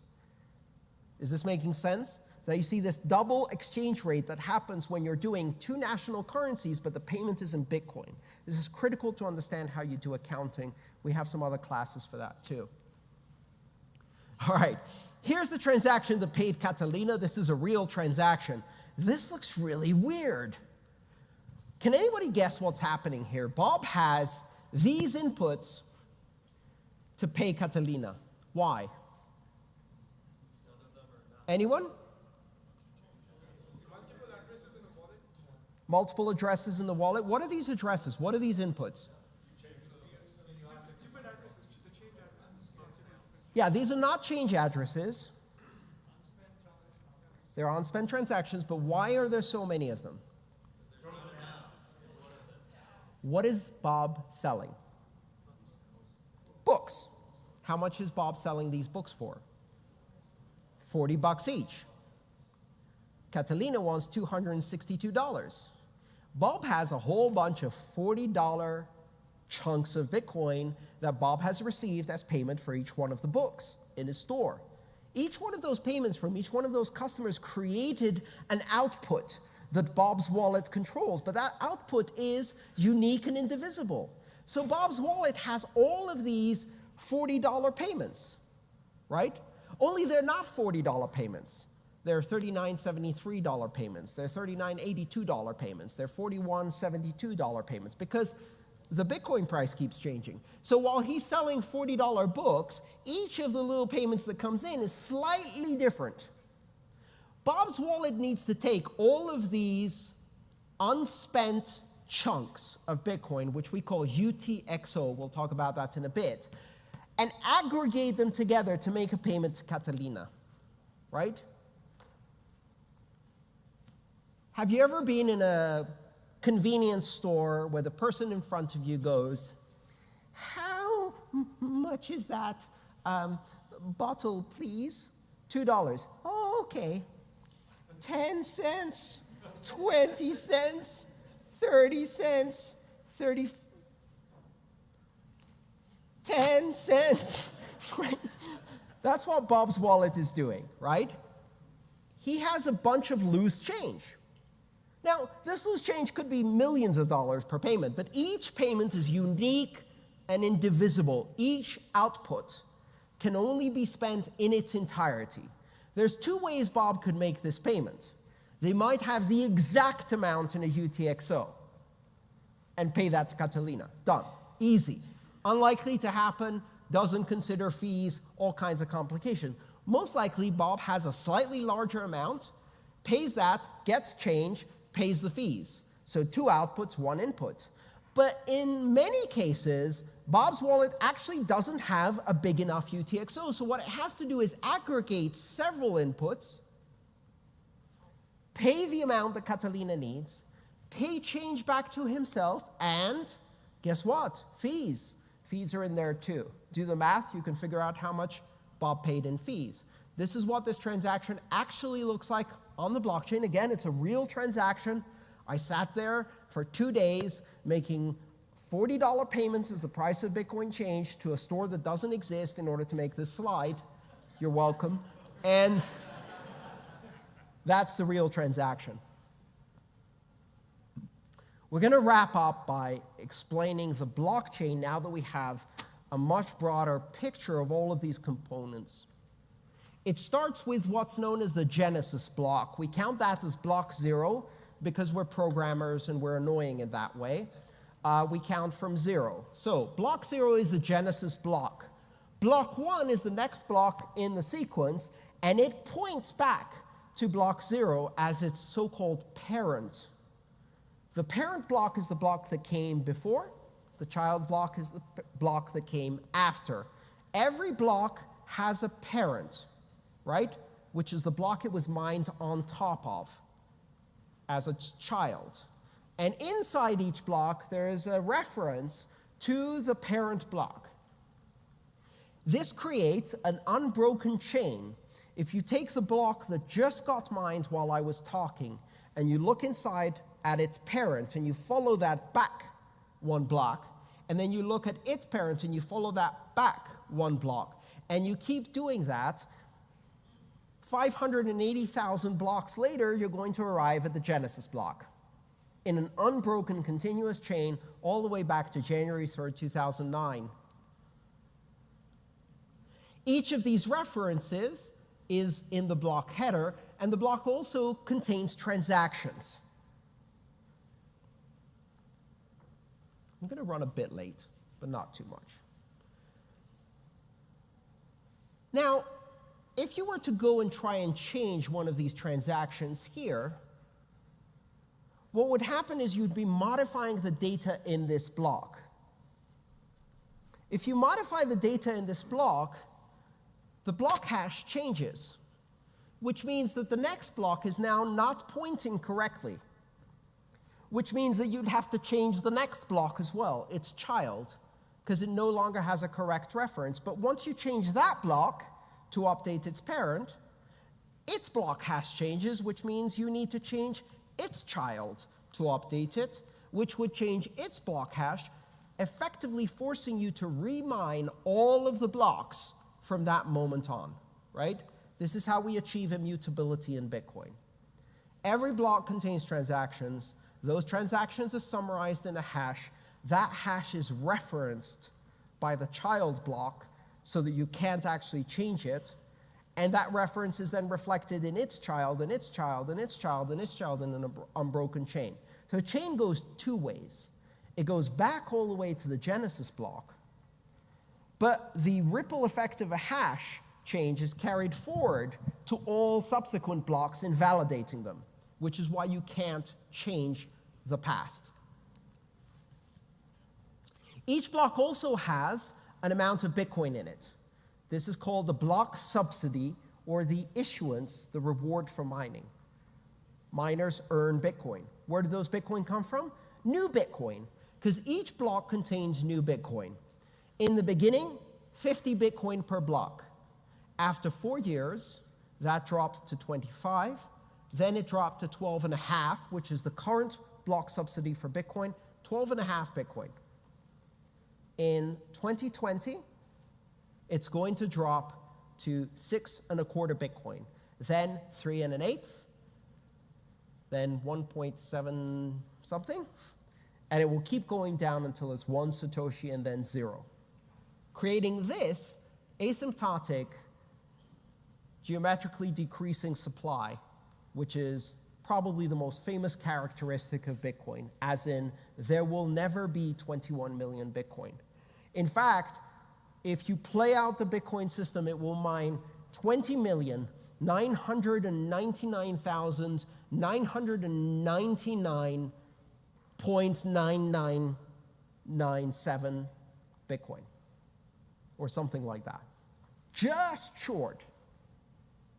Is this making sense? So you see this double exchange rate that happens when you're doing 2 national currencies, but the payment is in Bitcoin. This is critical to understand how you do accounting. We have some other classes for that too. All right, here's the transaction that paid Catalina. This is a real transaction. This looks really weird. Can anybody guess what's happening here? Bob has these inputs to pay Catalina. Why? Anyone? Multiple addresses in the wallet. What are these addresses? What are these inputs? Yeah, these are not change addresses. They're unspent transactions, but why are there so many of them? What is Bob selling? Books. How much is Bob selling these books for? $40 each. Catalina wants $262. Bob has a whole bunch of $40 chunks of Bitcoin that Bob has received as payment for each one of the books in his store. Each one of those payments from each one of those customers created an output that Bob's wallet controls, but that output is unique and indivisible. So Bob's wallet has all of these $40 payments, right? Only they're not $40 payments. They're $39.73 payments. They're $39.82 payments. They're $41.72 payments because the Bitcoin price keeps changing. So while he's selling $40 books, each of the little payments that comes in is slightly different. Bob's wallet needs to take all of these unspent chunks of Bitcoin, which we call UTXO, we'll talk about that in a bit, and aggregate them together to make a payment to Catalina, right? Have you ever been in a convenience store where the person in front of you goes, "How much is that bottle, please?" $2. "Oh, okay." 10 cents, 20 cents, 30 cents, 10 cents. That's what Bob's wallet is doing, right? He has a bunch of loose change. Now, this loose change could be millions of dollars per payment, but each payment is unique and indivisible. Each output can only be spent in its entirety. There's two ways Bob could make this payment. They might have the exact amount in a UTXO and pay that to Catalina. Done. Easy. Unlikely to happen, doesn't consider fees, all kinds of complication. Most likely, Bob has a slightly larger amount, pays that, gets change, pays the fees. So 2 outputs, 1 input. But in many cases, Bob's wallet actually doesn't have a big enough UTXO. So what it has to do is aggregate several inputs, pay the amount that Catalina needs, pay change back to himself, and guess what? Fees. Fees are in there too. Do the math, you can figure out how much Bob paid in fees. This is what this transaction actually looks like on the blockchain. Again, it's a real transaction. I sat there for 2 days making $40 payments as the price of Bitcoin changed to a store that doesn't exist in order to make this slide. You're welcome. And that's the real transaction. We're going to wrap up by explaining the blockchain now that we have a much broader picture of all of these components. It starts with what's known as the Genesis block. We count that as block 0 because we're programmers and we're annoying in that way. We count from 0. So block 0 is the Genesis block. Block 1 is the next block in the sequence, and it points back to block 0 as its so-called parent. The parent block is the block that came before. The child block is the block that came after. Every block has a parent, right? Which is the block it was mined on top of as a child. And inside each block, there is a reference to the parent block. This creates an unbroken chain. If you take the block that just got mined while I was talking, and you look inside at its parent, and you follow that back 1 block, and then you look at its parent, and you follow that back 1 block, and you keep doing that, 580,000 blocks later, you're going to arrive at the Genesis block in an unbroken continuous chain all the way back to January 3rd, 2009. Each of these references is in the block header, and the block also contains transactions. I'm going to run a bit late, but not too much. Now, if you were to go and try and change one of these transactions here, what would happen is you'd be modifying the data in this block. If you modify the data in this block, the block hash changes, which means that the next block is now not pointing correctly, which means that you'd have to change the next block as well, its child, because it no longer has a correct reference. But once you change that block to update its parent, its block hash changes, which means you need to change its child to update it, which would change its block hash, effectively forcing you to remine all of the blocks from that moment on, right? This is how we achieve immutability in Bitcoin. Every block contains transactions. Those transactions are summarized in a hash. That hash is referenced by the child block so that you can't actually change it. And that reference is then reflected in its child, and its child, and its child, and its child in an unbroken chain. So a chain goes two ways. It goes back all the way to the genesis block, but the ripple effect of a hash change is carried forward to all subsequent blocks, invalidating them, which is why you can't change the past. Each block also has an amount of Bitcoin in it. This is called the block subsidy, or the issuance, the reward for mining. Miners earn Bitcoin. Where do those Bitcoin come from? New Bitcoin, because each block contains new Bitcoin. In the beginning, 50 Bitcoin per block. After 4 years, that dropped to 25. Then it dropped to 12.5, which is the current block subsidy for Bitcoin, 12.5 Bitcoin. In 2020, it's going to drop to 6.25 Bitcoin, then 3 1/8, then 1.7 something, and it will keep going down until it's 1 satoshi and then 0, creating this asymptotic, geometrically decreasing supply, which is probably the most famous characteristic of Bitcoin, as in there will never be 21 million Bitcoin. In fact, if you play out the Bitcoin system, it will mine 20,999,999.9997 Bitcoin, or something like that. Just short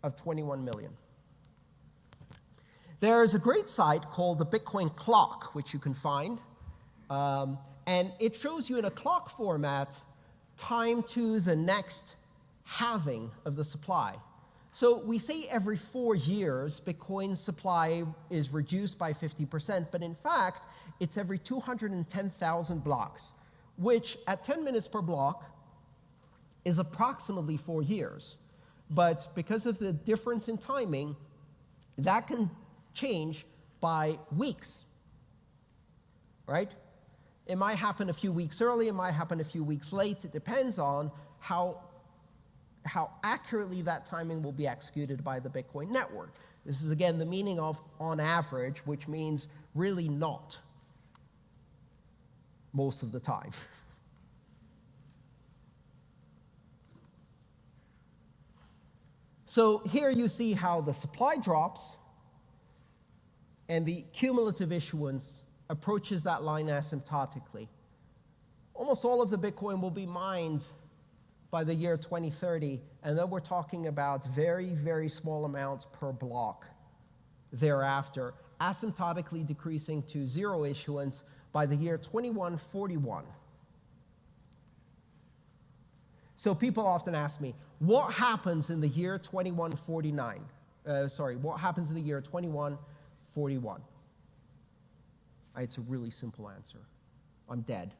of 21 million. There's a great site called the Bitcoin Clock, which you can find, and it shows you in a clock format time to the next halving of the supply. So we say every 4 years, Bitcoin's supply is reduced by 50%, but in fact, it's every 210,000 blocks, which at 10 minutes per block is approximately 4 years. But because of the difference in timing, that can change by weeks, right? It might happen a few weeks early, it might happen a few weeks late. It depends on how accurately that timing will be executed by the Bitcoin network. This is, again, the meaning of on average, which means really not most of the time. So here you see how the supply drops and the cumulative issuance approaches that line asymptotically. Almost all of the Bitcoin will be mined by the year 2030, and then we're talking about very, very small amounts per block thereafter, asymptotically decreasing to 0 issuance by the year 2141. So people often ask me, what happens in the year 2149? What happens in the year 2141? It's a really simple answer. I'm dead.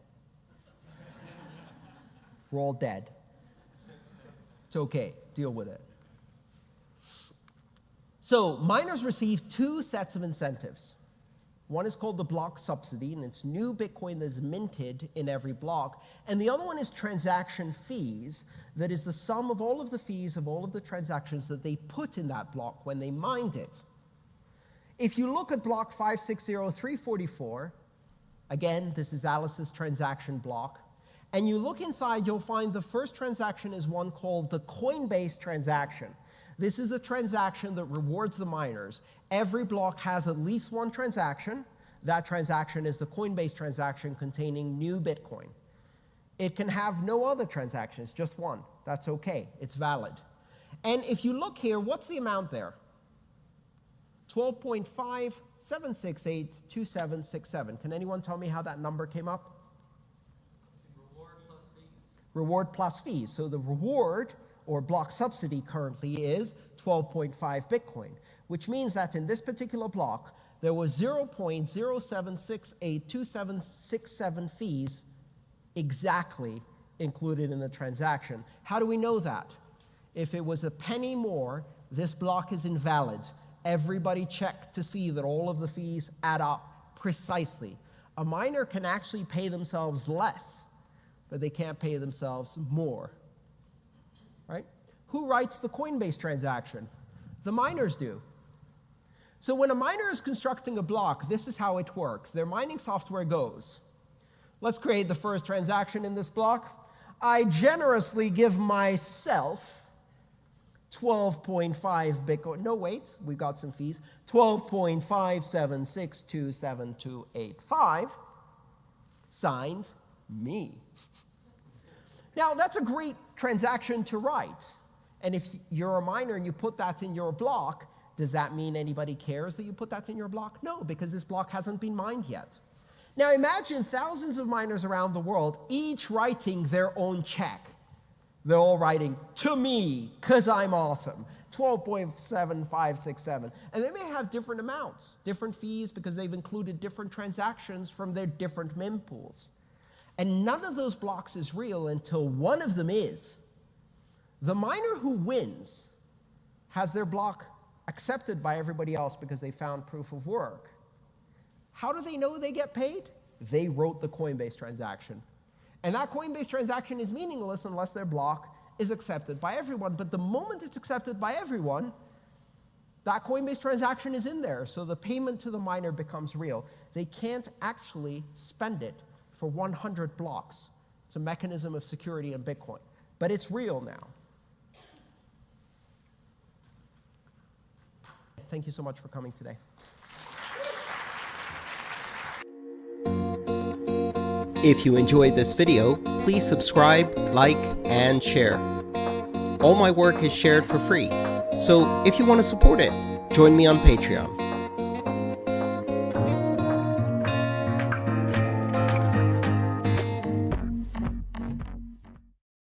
We're all dead. It's okay, deal with it. So miners receive 2 sets of incentives. One is called the block subsidy, and it's new Bitcoin that's minted in every block. And the other one is transaction fees, that is the sum of all of the fees of all of the transactions that they put in that block when they mined it. If you look at block 560344, again, this is Alice's transaction block, and you look inside, you'll find the first transaction is one called the Coinbase transaction. This is the transaction that rewards the miners. Every block has at least one transaction. That transaction is the Coinbase transaction containing new Bitcoin. It can have no other transactions, just one. That's okay, it's valid. And if you look here, what's the amount there? 12.57682767. Can anyone tell me how that number came up? Reward plus fees. Reward plus fees. So the reward, or block subsidy, currently is 12.5 Bitcoin, which means that in this particular block, there was 0.07682767 fees exactly included in the transaction. How do we know that? If it was a penny more, this block is invalid. Everybody check to see that all of the fees add up precisely. A miner can actually pay themselves less, but they can't pay themselves more. Right? Who writes the Coinbase transaction? The miners do. So when a miner is constructing a block, this is how it works. Their mining software goes, let's create the first transaction in this block. I generously give myself 12.5 Bitcoin. No, wait, we've got some fees. 12.576277285, signed me. Now, that's a great transaction to write. And if you're a miner and you put that in your block, does that mean anybody cares that you put that in your block? No, because this block hasn't been mined yet. Now imagine thousands of miners around the world, each writing their own check. They're all writing, to me, because I'm awesome, 12.7567. And they may have different amounts, different fees, because they've included different transactions from their different mempools. And none of those blocks is real until one of them is. The miner who wins has their block accepted by everybody else because they found proof of work. How do they know they get paid? They wrote the Coinbase transaction. And that Coinbase transaction is meaningless unless their block is accepted by everyone. But the moment it's accepted by everyone, that Coinbase transaction is in there. So the payment to the miner becomes real. They can't actually spend it for 100 blocks. It's a mechanism of security in Bitcoin. But it's real now. Thank you so much for coming today. If you enjoyed this video, please subscribe, like, and share. All my work is shared for free, so if you want to support it, join me on Patreon.